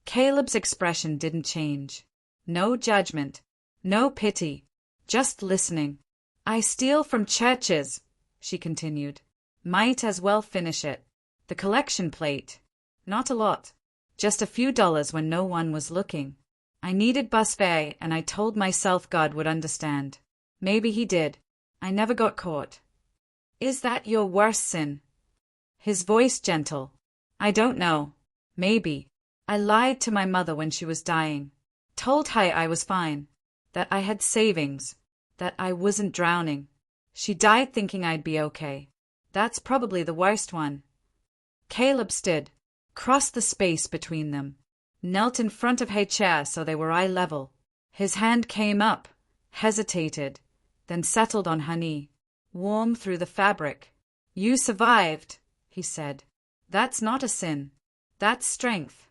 Caleb's expression didn't change. No judgment. No pity. Just listening. I steal from churches, she continued. Might as well finish it. The collection plate. Not a lot. Just a few dollars when no one was looking. I needed bus fare, and I told myself God would understand. Maybe he did. I never got caught. Is that your worst sin? His voice gentle. I don't know. Maybe. I lied to my mother when she was dying. Told her I was fine. That I had savings. That I wasn't drowning. She died thinking I'd be okay. That's probably the worst one. Caleb stood, crossed the space between them, knelt in front of her chair so they were eye level. His hand came up, hesitated, then settled on her knee, warm through the fabric. You survived, he said. That's not a sin. That's strength.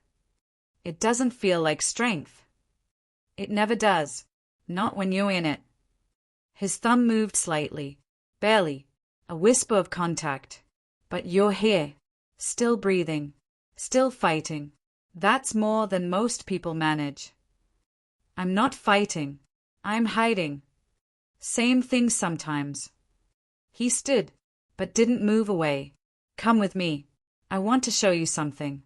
It doesn't feel like strength. It never does. Not when you're in it. His thumb moved slightly, barely, a whisper of contact. But you're here, still breathing, still fighting. That's more than most people manage. I'm not fighting. I'm hiding. Same thing sometimes. He stood, but didn't move away. Come with me. I want to show you something.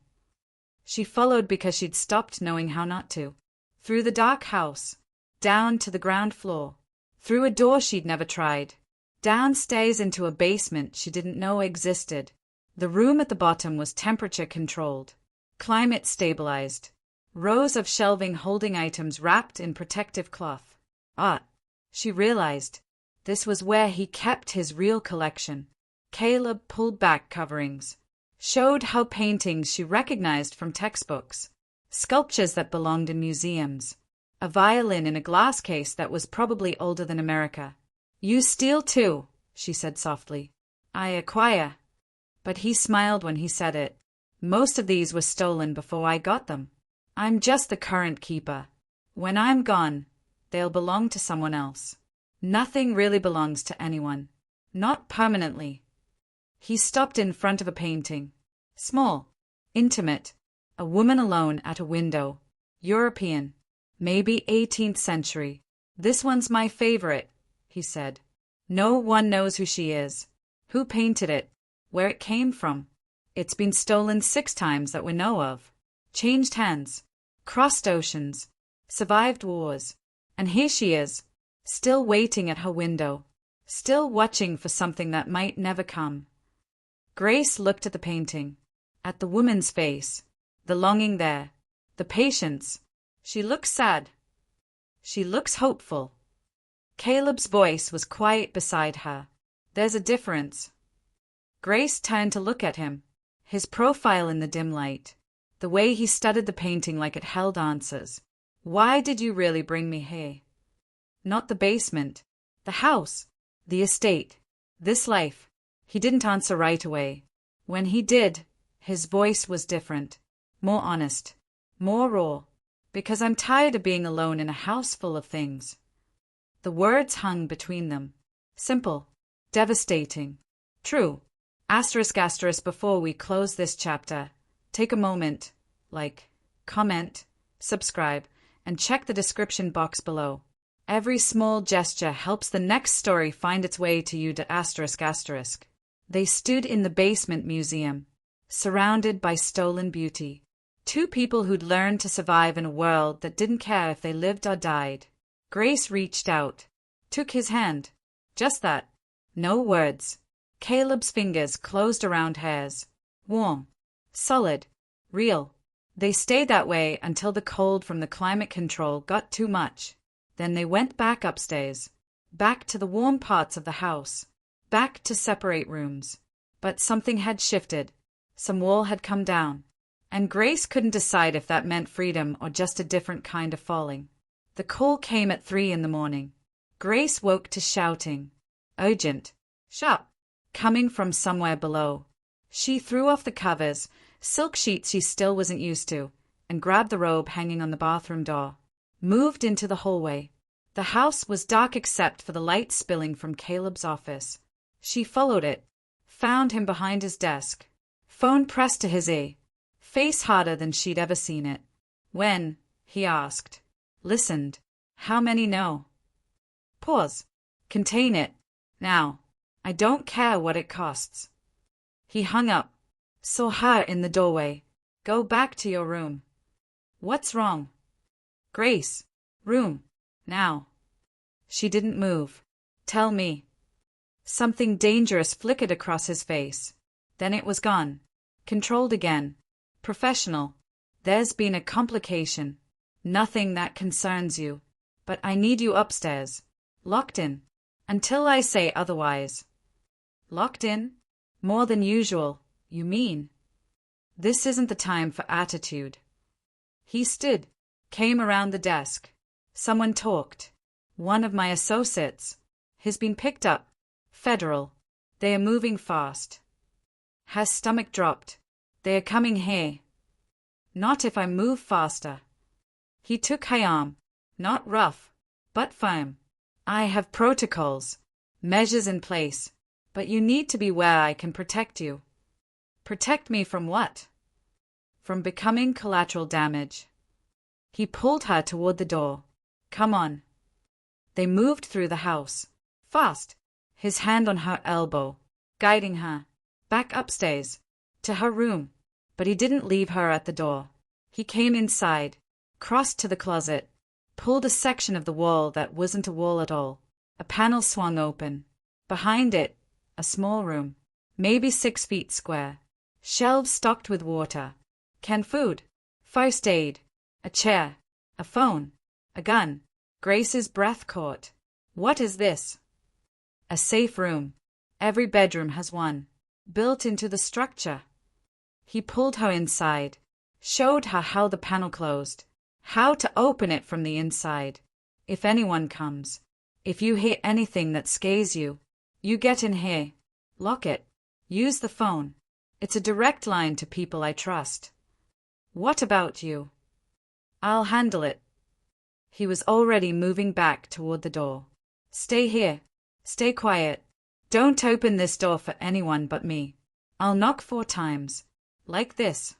She followed because she'd stopped knowing how not to. Through the dark house, down to the ground floor, through a door she'd never tried, downstairs into a basement she didn't know existed. The room at the bottom was temperature controlled, climate stabilized, rows of shelving holding items wrapped in protective cloth. She realized. This was where he kept his real collection. Caleb pulled back coverings, showed how paintings she recognized from textbooks, sculptures that belonged in museums, a violin in a glass case that was probably older than America. You steal too, she said softly. I acquire. But he smiled when he said it. Most of these were stolen before I got them. I'm just the current keeper. When I'm gone, they'll belong to someone else. Nothing really belongs to anyone. Not permanently. He stopped in front of a painting. Small. Intimate. A woman alone at a window. European. Maybe 18th century. This one's my favorite, he said. No one knows who she is. Who painted it? Where it came from? It's been stolen 6 times that we know of. Changed hands. Crossed oceans. Survived wars. And here she is, still waiting at her window. Still watching for something that might never come. Grace looked at the painting. At the woman's face. The longing there. The patience. She looks sad. She looks hopeful. Caleb's voice was quiet beside her. There's a difference. Grace turned to look at him. His profile in the dim light. The way he studied the painting like it held answers. Why did you really bring me here? Not the basement. The house. The estate. This life. He didn't answer right away. When he did, his voice was different. More honest. More raw. Because I'm tired of being alone in a house full of things. The words hung between them. Simple. Devastating. True. Asterisk asterisk before we close this chapter. Take a moment. Like, comment, subscribe, and check the description box below. Every small gesture helps the next story find its way to you. Asterisk asterisk. They stood in the basement museum, surrounded by stolen beauty. 2 people who'd learned to survive in a world that didn't care if they lived or died. Grace reached out, took his hand. Just that. No words. Caleb's fingers closed around hers. Warm. Solid. Real. They stayed that way until the cold from the climate control got too much. Then they went back upstairs. Back to the warm parts of the house. Back to separate rooms. But something had shifted. Some wall had come down. And Grace couldn't decide if that meant freedom or just a different kind of falling. The call came at 3 in the morning. Grace woke to shouting. Urgent. Sharp. Coming from somewhere below. She threw off the covers, silk sheets she still wasn't used to, and grabbed the robe hanging on the bathroom door. Moved into the hallway. The house was dark except for the light spilling from Caleb's office. She followed it. Found him behind his desk. Phone pressed to his ear. Face harder than she'd ever seen it. When? He asked. Listened. How many know? Pause. Contain it. Now. I don't care what it costs. He hung up. Saw her in the doorway. Go back to your room. What's wrong? Grace. Room. Now. She didn't move. Tell me. Something dangerous flickered across his face. Then it was gone. Controlled again. Professional. There's been a complication. Nothing that concerns you. But I need you upstairs. Locked in. Until I say otherwise. Locked in? More than usual, you mean? This isn't the time for attitude. He stood. Came around the desk. Someone talked. One of my associates. He's been picked up. Federal. They are moving fast. Her stomach dropped. They are coming here. Not if I move faster. He took her arm. Not rough, but firm. I have protocols. Measures in place. But you need to be where I can protect you. Protect me from what? From becoming collateral damage. He pulled her toward the door. Come on. They moved through the house. Fast. His hand on her elbow. Guiding her. Back upstairs. To her room. But he didn't leave her at the door. He came inside. Crossed to the closet. Pulled a section of the wall that wasn't a wall at all. A panel swung open. Behind it, a small room. Maybe 6 feet square. Shelves stocked with water. Canned food. First aid. A chair. A phone. A gun. Grace's breath caught. What is this? A safe room. Every bedroom has one. Built into the structure. He pulled her inside. Showed her how the panel closed. How to open it from the inside. If anyone comes. If you hear anything that scares you. You get in here. Lock it. Use the phone. It's a direct line to people I trust. What about you? I'll handle it. He was already moving back toward the door. Stay here. Stay quiet. Don't open this door for anyone but me. I'll knock 4 times. Like this.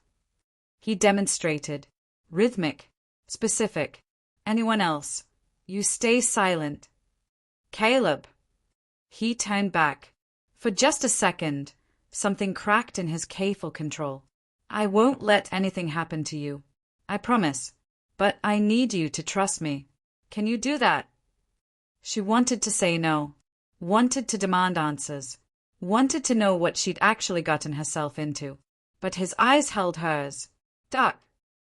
He demonstrated. Rhythmic. Specific. Anyone else? You stay silent. Caleb. He turned back. For just a second, something cracked in his careful control. I won't let anything happen to you. I promise. But I need you to trust me. Can you do that? She wanted to say no. Wanted to demand answers. Wanted to know what she'd actually gotten herself into. But his eyes held hers. Dark.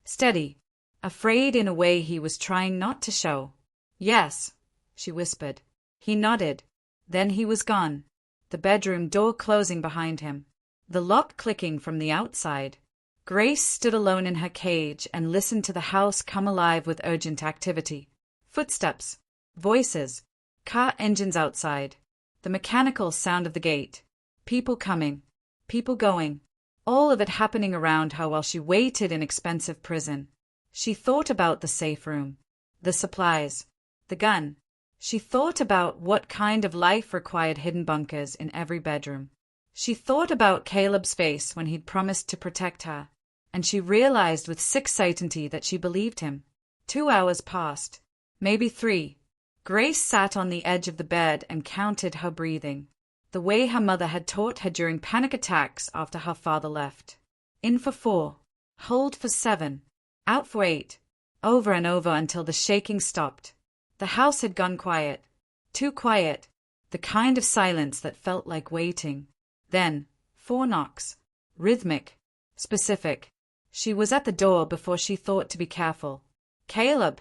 Steady. Afraid in a way he was trying not to show. Yes, she whispered. He nodded. Then he was gone. The bedroom door closing behind him. The lock clicking from the outside. Grace stood alone in her cage and listened to the house come alive with urgent activity. Footsteps. Voices. Car engines outside. The mechanical sound of the gate. People coming. People going. All of it happening around her while she waited in expensive prison. She thought about the safe room. The supplies. The gun. She thought about what kind of life required hidden bunkers in every bedroom. She thought about Caleb's face when he'd promised to protect her, and she realized with sick certainty that she believed him. 2 hours passed. Maybe 3. Grace sat on the edge of the bed and counted her breathing, the way her mother had taught her during panic attacks after her father left. In for 4. Hold for 7. Out for 8. Over and over until the shaking stopped. The house had gone quiet. Too quiet. The kind of silence that felt like waiting. Then, 4 knocks. Rhythmic. Specific. She was at the door before she thought to be careful. Caleb.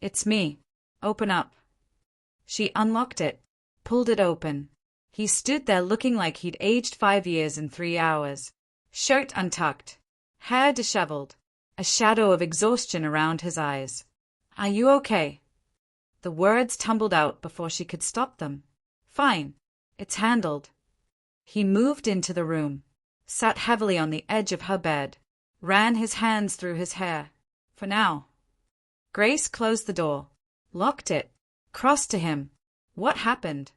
It's me. Open up. She unlocked it. Pulled it open. He stood there looking like he'd aged 5 years in 3 hours. Shirt untucked. Hair disheveled. A shadow of exhaustion around his eyes. Are you okay? The words tumbled out before she could stop them. Fine. It's handled. He moved into the room. Sat heavily on the edge of her bed. Ran his hands through his hair. For now. Grace closed the door. Locked it. Crossed to him. What happened?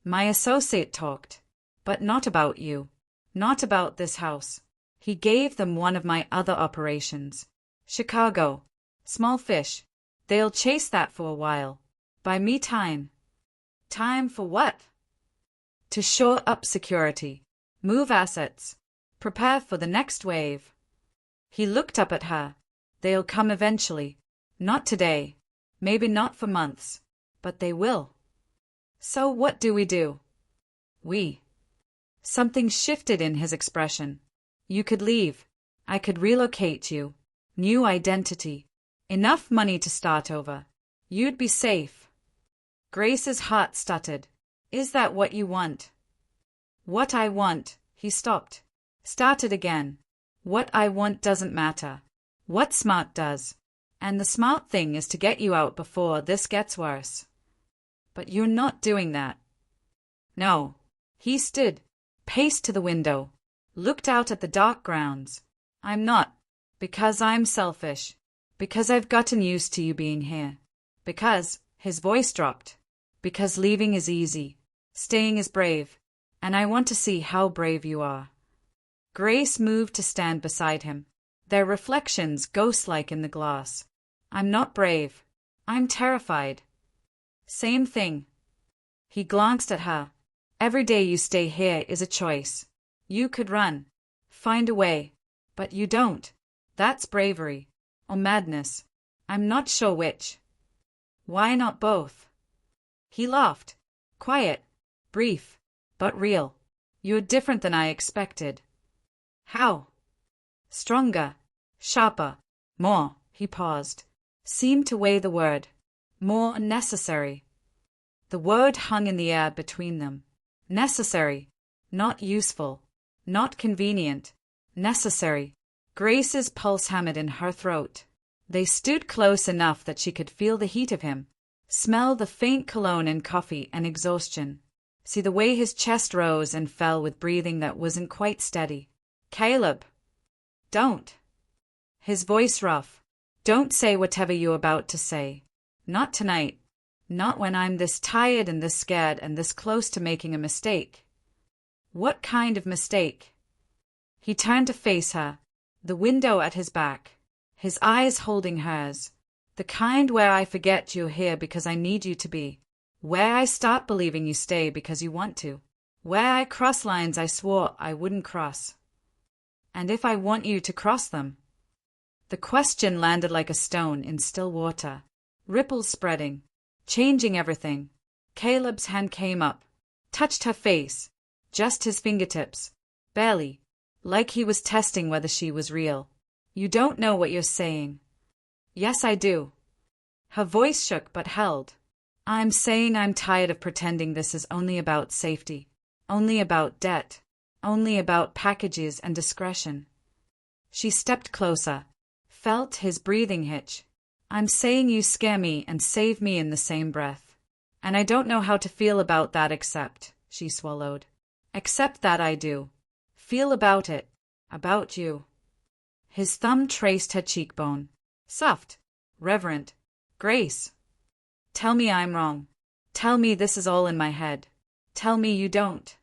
My associate talked. But not about you. Not about this house. He gave them one of my other operations. Chicago. Small fish. They'll chase that for a while. Buy me time. Time for what? To shore up security. Move assets. Prepare for the next wave. He looked up at her. They'll come eventually. Not today. Maybe not for months. But they will. So what do we do? We. Something shifted in his expression. You could leave. I could relocate you. New identity. Enough money to start over. You'd be safe. Grace's heart stuttered. Is that what you want? What I want. He stopped. Started again. What I want doesn't matter. What smart does. And the smart thing is to get you out before this gets worse. But you're not doing that. No. He stood, paced to the window, looked out at the dark grounds. I'm not. Because I'm selfish. Because I've gotten used to you being here. Because, his voice dropped. Because leaving is easy. Staying is brave. And I want to see how brave you are. Grace moved to stand beside him. Their reflections ghost-like in the glass. I'm not brave. I'm terrified. Same thing. He glanced at her. Every day you stay here is a choice. You could run. Find a way. But you don't. That's bravery. Or madness. I'm not sure which. Why not both? He laughed. Quiet. Brief. But real. You're different than I expected. How? Stronger. Sharper. More. He paused. Seemed to weigh the word. More necessary. The word hung in the air between them. Necessary. Not useful. Not convenient. Necessary. Grace's pulse hammered in her throat. They stood close enough that she could feel the heat of him, smell the faint cologne and coffee and exhaustion, see the way his chest rose and fell with breathing that wasn't quite steady. Caleb. Don't. His voice rough. Don't say whatever you're about to say. Not tonight. Not when I'm this tired and this scared and this close to making a mistake. What kind of mistake? He turned to face her. The window at his back. His eyes holding hers. The kind where I forget you're here because I need you to be. Where I start believing you stay because you want to. Where I cross lines I swore I wouldn't cross. And if I want you to cross them? The question landed like a stone in still water. Ripples spreading. Changing everything. Caleb's hand came up. Touched her face. Just his fingertips. Barely. Like he was testing whether she was real. You don't know what you're saying. Yes, I do. Her voice shook but held. I'm saying I'm tired of pretending this is only about safety. Only about debt. Only about packages and discretion. She stepped closer. Felt his breathing hitch. I'm saying you scare me and save me in the same breath. And I don't know how to feel about that except, she swallowed. Except that I do. Feel about it. About you. His thumb traced her cheekbone. Soft. Reverent. Grace. Tell me I'm wrong. Tell me this is all in my head. Tell me you don't.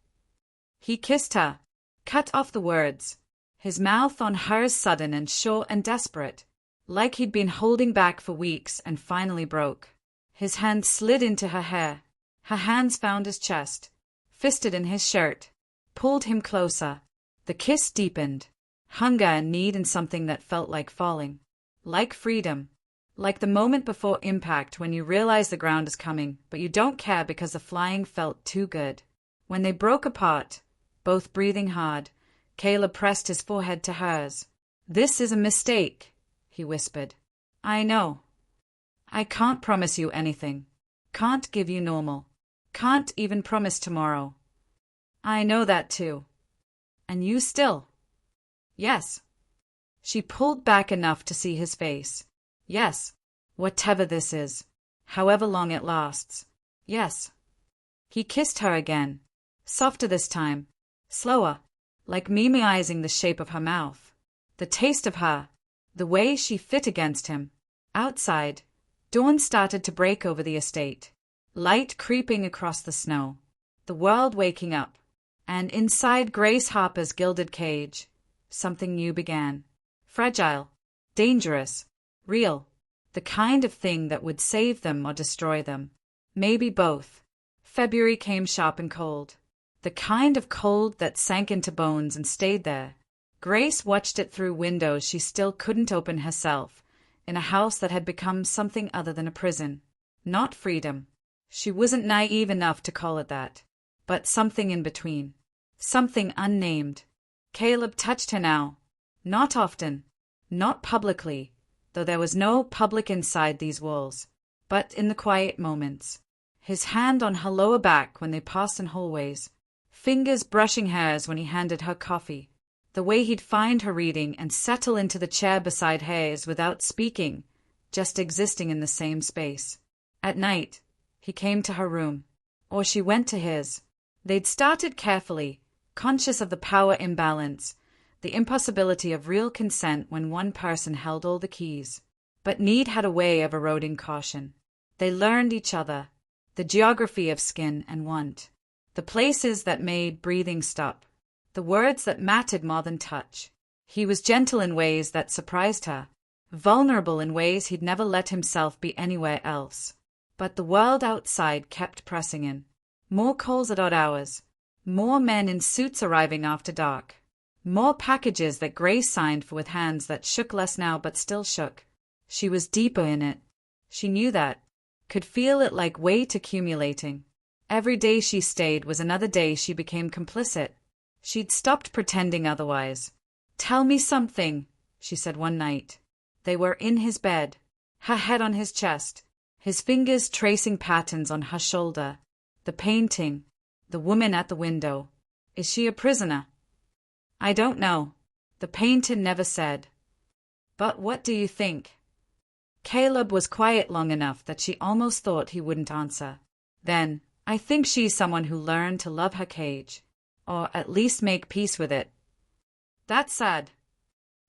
He kissed her. Cut off the words. His mouth on hers sudden and sure and desperate. Like he'd been holding back for weeks and finally broke. His hand slid into her hair. Her hands found his chest. Fisted in his shirt. Pulled him closer. The kiss deepened. Hunger and need in something that felt like falling. Like freedom. Like the moment before impact when you realize the ground is coming, but you don't care because the flying felt too good. When they broke apart, both breathing hard, Caleb pressed his forehead to hers. This is a mistake, he whispered. I know. I can't promise you anything. Can't give you normal. Can't even promise tomorrow. I know that too. And you still? Yes. She pulled back enough to see his face. Yes. Whatever this is. However long it lasts. Yes. He kissed her again. Softer this time. Slower. Like memorizing the shape of her mouth. The taste of her. The way she fit against him. Outside, dawn started to break over the estate. Light creeping across the snow. The world waking up. And inside Grace Harper's gilded cage, something new began. Fragile. Dangerous. Real. The kind of thing that would save them or destroy them. Maybe both. February came sharp and cold. The kind of cold that sank into bones and stayed there. Grace watched it through windows she still couldn't open herself, in a house that had become something other than a prison. Not freedom. She wasn't naive enough to call it that. But something in between. Something unnamed. Caleb touched her now. Not often. Not publicly, though there was no public inside these walls. But in the quiet moments. His hand on her lower back when they passed in hallways. Fingers brushing hers when he handed her coffee. The way he'd find her reading and settle into the chair beside hers without speaking, just existing in the same space. At night, he came to her room. Or she went to his. They'd started carefully, conscious of the power imbalance, the impossibility of real consent when one person held all the keys. But need had a way of eroding caution. They learned each other, the geography of skin and want, the places that made breathing stop, the words that mattered more than touch. He was gentle in ways that surprised her, vulnerable in ways he'd never let himself be anywhere else. But the world outside kept pressing in. More calls at odd hours. More men in suits arriving after dark. More packages that Grace signed for with hands that shook less now but still shook. She was deeper in it. She knew that. Could feel it like weight accumulating. Every day she stayed was another day she became complicit. She'd stopped pretending otherwise. Tell me something, she said one night. They were in his bed. Her head on his chest. His fingers tracing patterns on her shoulder. The painting. The woman at the window. Is she a prisoner? I don't know. The painter never said. But what do you think? Caleb was quiet long enough that she almost thought he wouldn't answer. Then, I think she's someone who learned to love her cage. Or at least make peace with it. That's sad.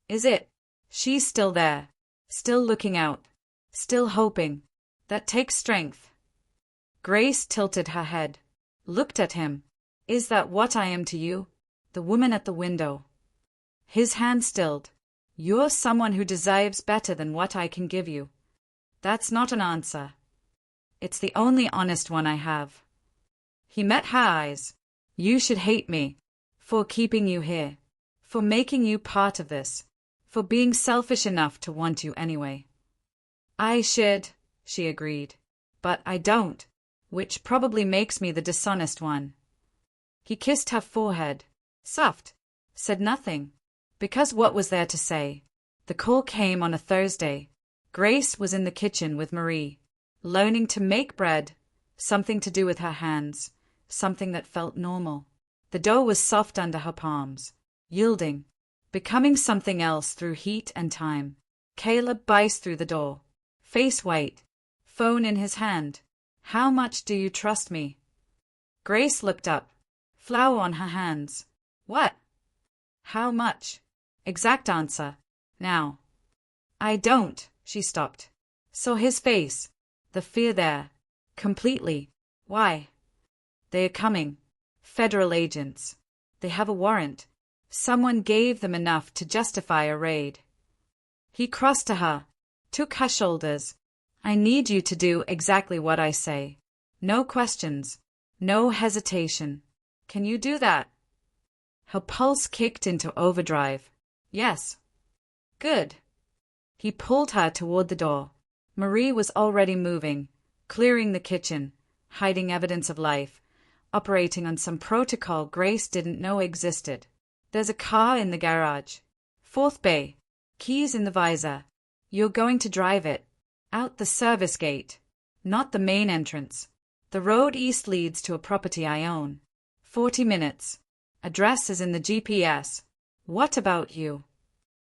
Is it? She's still there. Still looking out. Still hoping. That takes strength. Grace tilted her head. Looked at him. Is that what I am to you? The woman at the window. His hand stilled. You're someone who deserves better than what I can give you. That's not an answer. It's the only honest one I have. He met her eyes. You should hate me. For keeping you here. For making you part of this. For being selfish enough to want you anyway. I should, she agreed. But I don't, which probably makes me the dishonest one. He kissed her forehead. Soft. Said nothing. Because what was there to say? The call came on a Thursday. Grace was in the kitchen with Marie, learning to make bread, something to do with her hands, something that felt normal. The dough was soft under her palms, yielding, becoming something else through heat and time. Caleb burst through the door, face white, phone in his hand. How much do you trust me? Grace looked up, flour on her hands. What? How much? Exact answer. Now. I don't, she stopped. Saw his face, the fear there. Completely. Why? They are coming. Federal agents. They have a warrant. Someone gave them enough to justify a raid. He crossed to her, took her shoulders. I need you to do exactly what I say. No questions. No hesitation. Can you do that? Her pulse kicked into overdrive. Yes. Good. He pulled her toward the door. Marie was already moving, clearing the kitchen, hiding evidence of life, operating on some protocol Grace didn't know existed. There's a car in the garage. Fourth bay. Keys in the visor. You're going to drive it. Out the service gate. Not the main entrance. The road east leads to a property I own. 40 minutes. Address is in the GPS. What about you?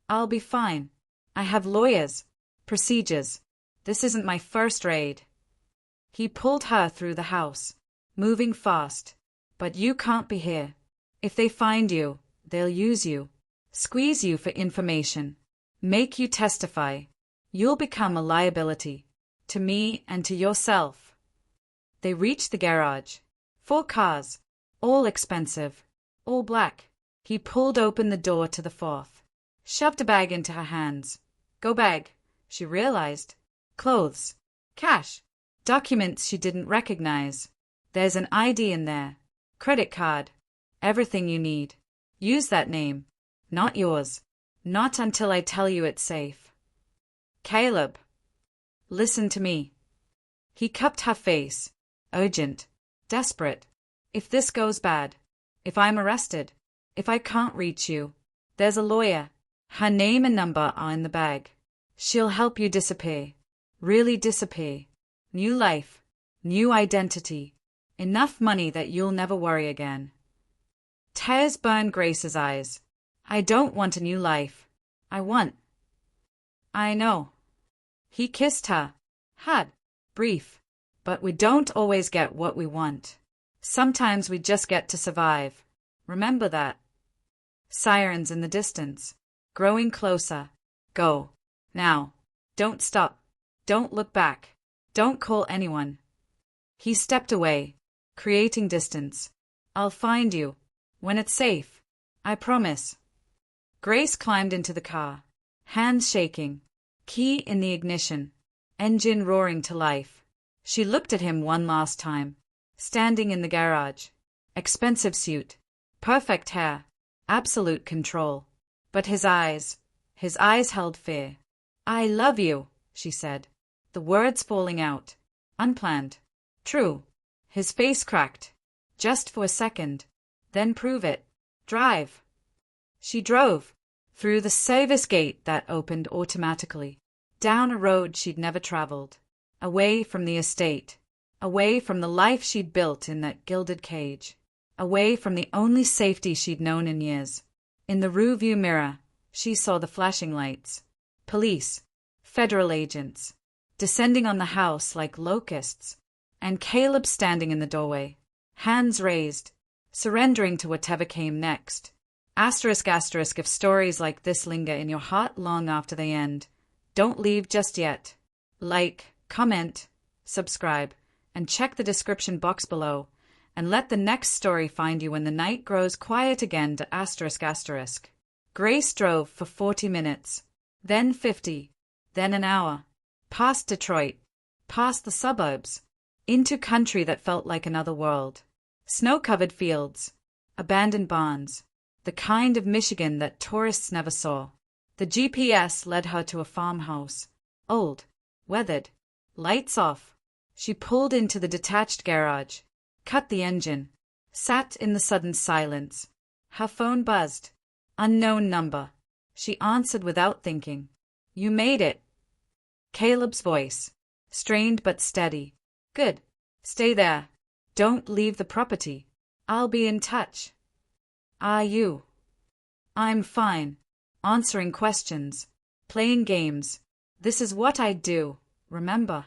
I'll be fine. I have lawyers. Procedures. This isn't my first raid. He pulled her through the house, moving fast. But you can't be here. If they find you, they'll use you. Squeeze you for information. Make you testify. You'll become a liability. To me and to yourself. They reached the garage. 4 cars. All expensive. All black. He pulled open the door to the 4th. Shoved a bag into her hands. Go bag, she realized. Clothes. Cash. Documents she didn't recognize. There's an ID in there. Credit card. Everything you need. Use that name. Not yours. Not until I tell you it's safe. Caleb. Listen to me. He cupped her face. Urgent. Desperate. If this goes bad. If I'm arrested. If I can't reach you. There's a lawyer. Her name and number are in the bag. She'll help you disappear. Really disappear. New life. New identity. Enough money that you'll never worry again. Tears burned Grace's eyes. I don't want a new life. I want. I know. He kissed her. Had. Brief. But we don't always get what we want. Sometimes we just get to survive. Remember that. Sirens in the distance. Growing closer. Go. Now. Don't stop. Don't look back. Don't call anyone. He stepped away, creating distance. I'll find you. When it's safe. I promise. Grace climbed into the car. Hands shaking. Key in the ignition. Engine roaring to life. She looked at him one last time. Standing in the garage. Expensive suit. Perfect hair. Absolute control. But his eyes held fear. I love you, she said. The words falling out. Unplanned. True. His face cracked. Just for a second. Then prove it. Drive. She drove. Through the service gate that opened automatically. Down a road she'd never traveled. Away from the estate. Away from the life she'd built in that gilded cage. Away from the only safety she'd known in years. In the rearview mirror, she saw the flashing lights. Police. Federal agents. Descending on the house like locusts. And Caleb standing in the doorway. Hands raised. Surrendering to whatever came next. Asterisk asterisk if stories like this linger in your heart long after they end. Don't leave just yet. Like, comment, subscribe, and check the description box below. And let the next story find you when the night grows quiet again to asterisk asterisk. Grace drove for 40 minutes, then 50, then an hour, past Detroit, past the suburbs, into country that felt like another world. Snow-covered fields, abandoned barns, the kind of Michigan that tourists never saw. The GPS led her to a farmhouse, old, weathered, lights off. She pulled into the detached garage, cut the engine, sat in the sudden silence. Her phone buzzed. Unknown number. She answered without thinking. "You made it." Caleb's voice, strained but steady. "Good. Stay there. Don't leave the property. I'll be in touch." "Are you?" "I'm fine. Answering questions. Playing games. This is what I do, remember?"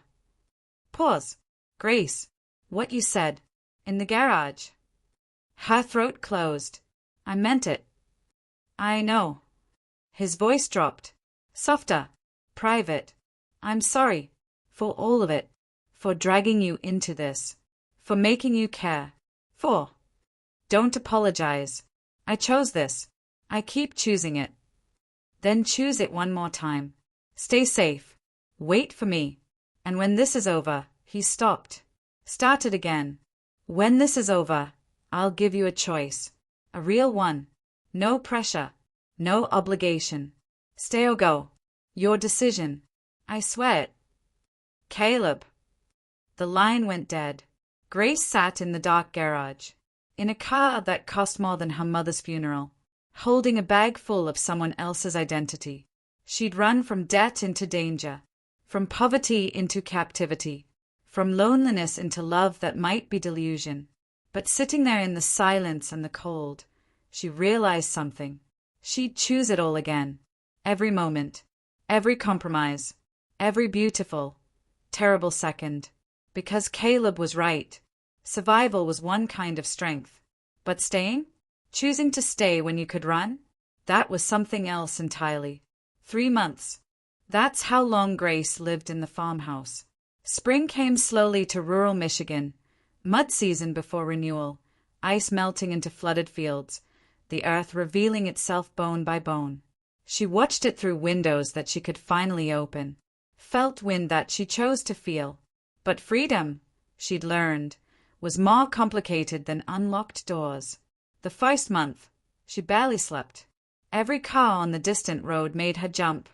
Pause. "Grace, what you said. In the garage." Her throat closed. "I meant it." "I know." His voice dropped. Softer. Private. "I'm sorry. For all of it. For dragging you into this. For making you care. For. Don't apologize. I chose this. I keep choosing it." "Then choose it one more time. Stay safe. Wait for me. And when this is over," he stopped. Started again. "When this is over, I'll give you a choice. A real one. No pressure. No obligation. Stay or go. Your decision. I swear it." "Caleb." The line went dead. Grace sat in the dark garage, in a car that cost more than her mother's funeral, holding a bag full of someone else's identity. She'd run from debt into danger, from poverty into captivity, from loneliness into love that might be delusion. But sitting there in the silence and the cold, she realized something. She'd choose it all again. Every moment, every compromise, every beautiful, terrible second. Because Caleb was right. Survival was one kind of strength. But staying? Choosing to stay when you could run? That was something else entirely. 3 months. That's how long Grace lived in the farmhouse. Spring came slowly to rural Michigan. Mud season before renewal. Ice melting into flooded fields. The earth revealing itself bone by bone. She watched it through windows that she could finally open. Felt wind that she chose to feel. But freedom, she'd learned, was more complicated than unlocked doors. The first month, she barely slept. Every car on the distant road made her jump.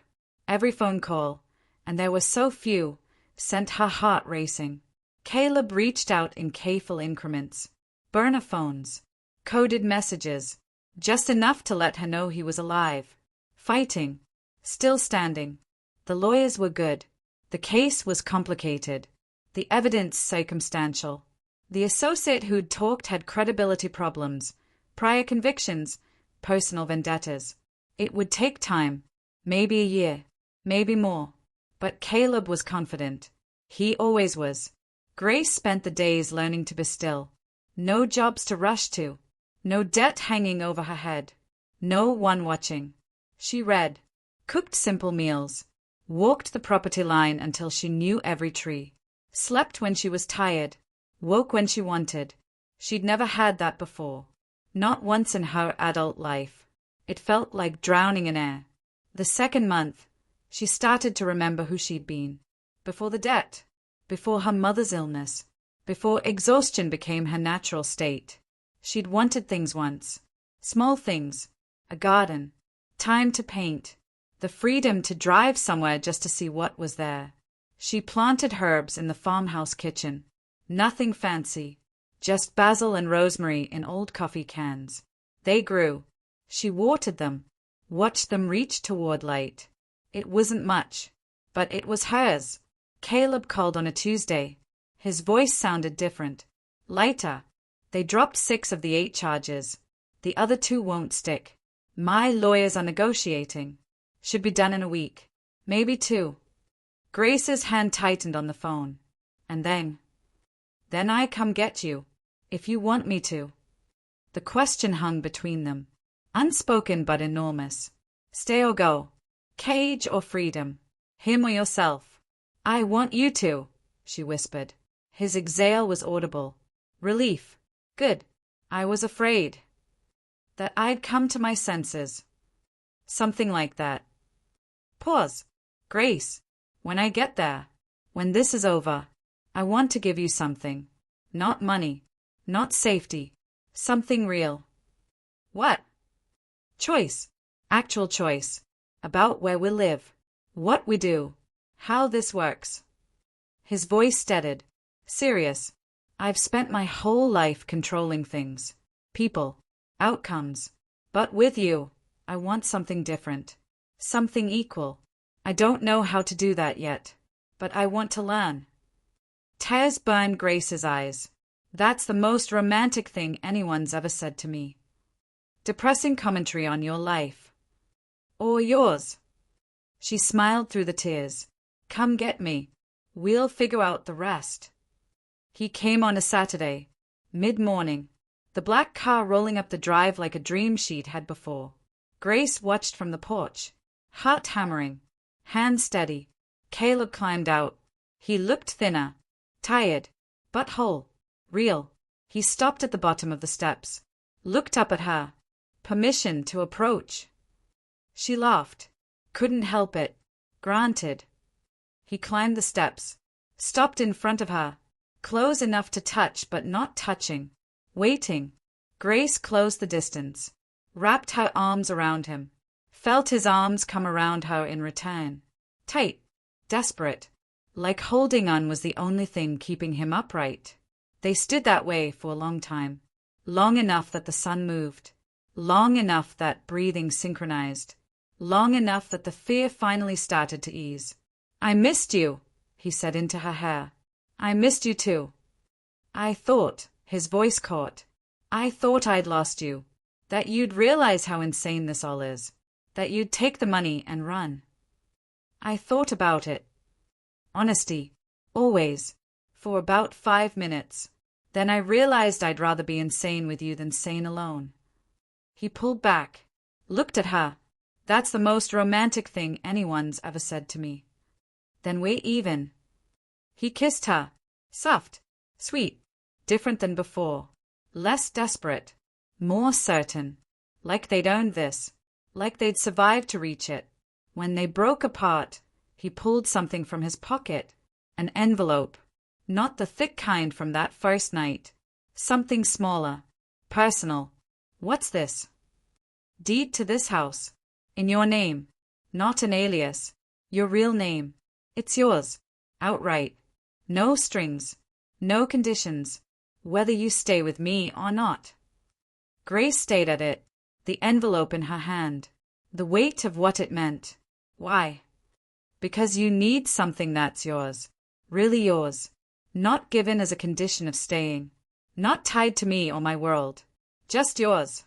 Every phone call, and there were so few, sent her heart racing. Caleb reached out in careful increments. Burner phones. Coded messages. Just enough to let her know he was alive. Fighting. Still standing. The lawyers were good. The case was complicated. The evidence circumstantial. The associate who'd talked had credibility problems, prior convictions, personal vendettas. It would take time, maybe a year, maybe more. But Caleb was confident. He always was. Grace spent the days learning to be still. No jobs to rush to. No debt hanging over her head. No one watching. She read, cooked simple meals, walked the property line until she knew every tree. Slept when she was tired, woke when she wanted. She'd never had that before. Not once in her adult life. It felt like drowning in air. The second month, she started to remember who she'd been. Before the debt, before her mother's illness, before exhaustion became her natural state. She'd wanted things once. Small things. A garden. Time to paint. The freedom to drive somewhere just to see what was there. She planted herbs in the farmhouse kitchen. Nothing fancy. Just basil and rosemary in old coffee cans. They grew. She watered them. Watched them reach toward light. It wasn't much. But it was hers. Caleb called on a Tuesday. His voice sounded different. Lighter. They dropped 6 of the 8 charges. The other 2 won't stick. My lawyers are negotiating. Should be done in a week. Maybe 2. Grace's hand tightened on the phone. And then I come get you. If you want me to. The question hung between them. Unspoken but enormous. Stay or go. Cage or freedom. Him or yourself. I want you to, she whispered. His exhale was audible. Relief. Good. I was afraid that I'd come to my senses. Something like that. Pause. Grace, when I get there, when this is over, I want to give you something. Not money. Not safety. Something real. What? Choice. Actual choice. About where we live. What we do. How this works. His voice steadied. Serious. I've spent my whole life controlling things. People. Outcomes. But with you, I want something different. Something equal. I don't know how to do that yet. But I want to learn. Tears burned Grace's eyes. That's the most romantic thing anyone's ever said to me. Depressing commentary on your life. Or yours. She smiled through the tears. Come get me. We'll figure out the rest. He came on a Saturday, mid-morning, the black car rolling up the drive like a dream she'd had before. Grace watched from the porch, heart hammering, hand steady. Caleb climbed out. He looked thinner, tired, but whole, real. He stopped at the bottom of the steps, looked up at her. Permission to approach. She laughed. Couldn't help it. Granted. He climbed the steps, stopped in front of her, close enough to touch but not touching, waiting. Grace closed the distance, wrapped her arms around him, felt his arms come around her in return. Tight, desperate, like holding on was the only thing keeping him upright. They stood that way for a long time, long enough that the sun moved, long enough that breathing synchronized, long enough that the fear finally started to ease. I missed you, he said into her hair. I missed you too. I thought, his voice caught, I thought I'd lost you, that you'd realize how insane this all is, that you'd take the money and run. I thought about it. Honesty, always, for about 5 minutes. Then I realized I'd rather be insane with you than sane alone. He pulled back, looked at her. That's the most romantic thing anyone's ever said to me. Then we're even. He kissed her. Soft, sweet, different than before. Less desperate, more certain. Like they'd earned this, like they'd survived to reach it. When they broke apart, he pulled something from his pocket. An envelope. Not the thick kind from that first night. Something smaller. Personal. What's this? Deed to this house. In your name. Not an alias. Your real name. It's yours. Outright. No strings. No conditions. Whether you stay with me or not. Grace stayed at it, the envelope in her hand. The weight of what it meant. Why? Because you need something that's yours. Really yours. Not given as a condition of staying. Not tied to me or my world. Just yours.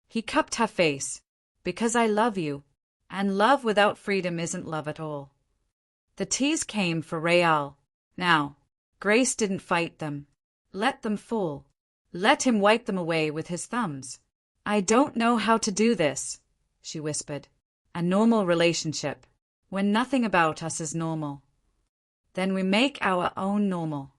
He cupped her face. Because I love you. And love without freedom isn't love at all. The tears came for Rael. Now, Grace didn't fight them. Let them fall. Let him wipe them away with his thumbs. I don't know how to do this, she whispered. A normal relationship. When nothing about us is normal. Then we make our own normal.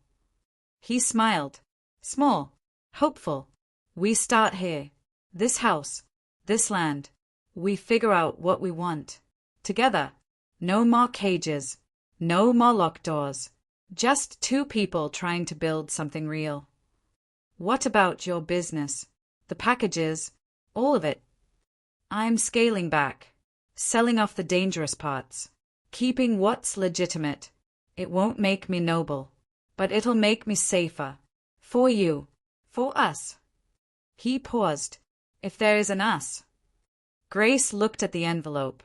He smiled. Small. Hopeful. We start here. This house. This land. We figure out what we want. Together. No more cages. No more locked doors. Just two people trying to build something real. What about your business? The packages? All of it? I'm scaling back. Selling off the dangerous parts. Keeping what's legitimate. It won't make me noble. But it'll make me safer. For you. For us. He paused. If there is an us. Grace looked at the envelope.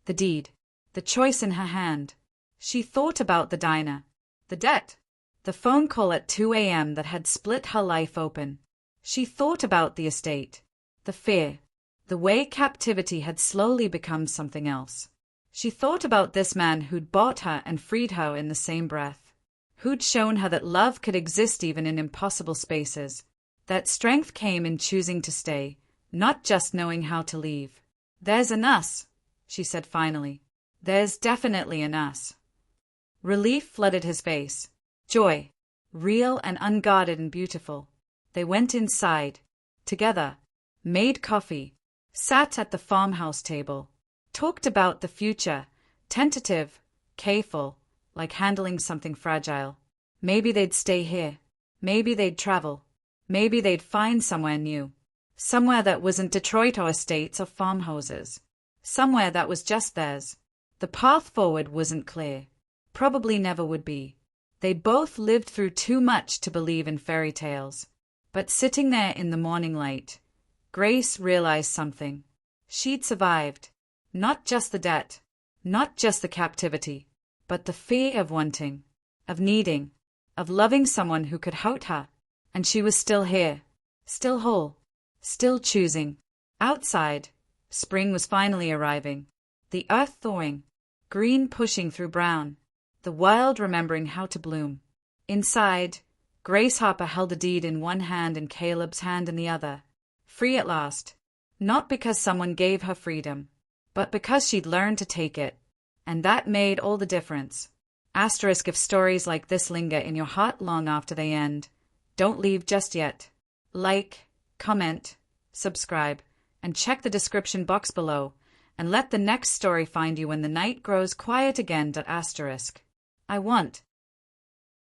The deed. The choice in her hand. She thought about the diner. The debt. The phone call at 2 a.m. that had split her life open. She thought about the estate. The fear. The way captivity had slowly become something else. She thought about this man who'd bought her and freed her in the same breath. Who'd shown her that love could exist even in impossible spaces. That strength came in choosing to stay, not just knowing how to leave. There's an us, she said finally. There's definitely an us. Relief flooded his face. Joy. Real and unguarded and beautiful. They went inside. Together. Made coffee. Sat at the farmhouse table. Talked about the future, tentative, careful, like handling something fragile. Maybe they'd stay here. Maybe they'd travel. Maybe they'd find somewhere new. Somewhere that wasn't Detroit or estates or farmhouses. Somewhere that was just theirs. The path forward wasn't clear. Probably never would be. They both lived through too much to believe in fairy tales. But sitting there in the morning light, Grace realized something. She'd survived. Not just the debt, not just the captivity, but the fear of wanting, of needing, of loving someone who could hurt her. And she was still here, still whole, still choosing. Outside, spring was finally arriving. The earth thawing, green pushing through brown, the wild remembering how to bloom. Inside, Grace Harper held a deed in one hand and Caleb's hand in the other. Free at last. Not because someone gave her freedom, but because she'd learned to take it. And that made all the difference. Asterisk if stories like this linger in your heart long after they end. Don't leave just yet. Like, comment, subscribe, and check the description box below, and let the next story find you when the night grows quiet again. I want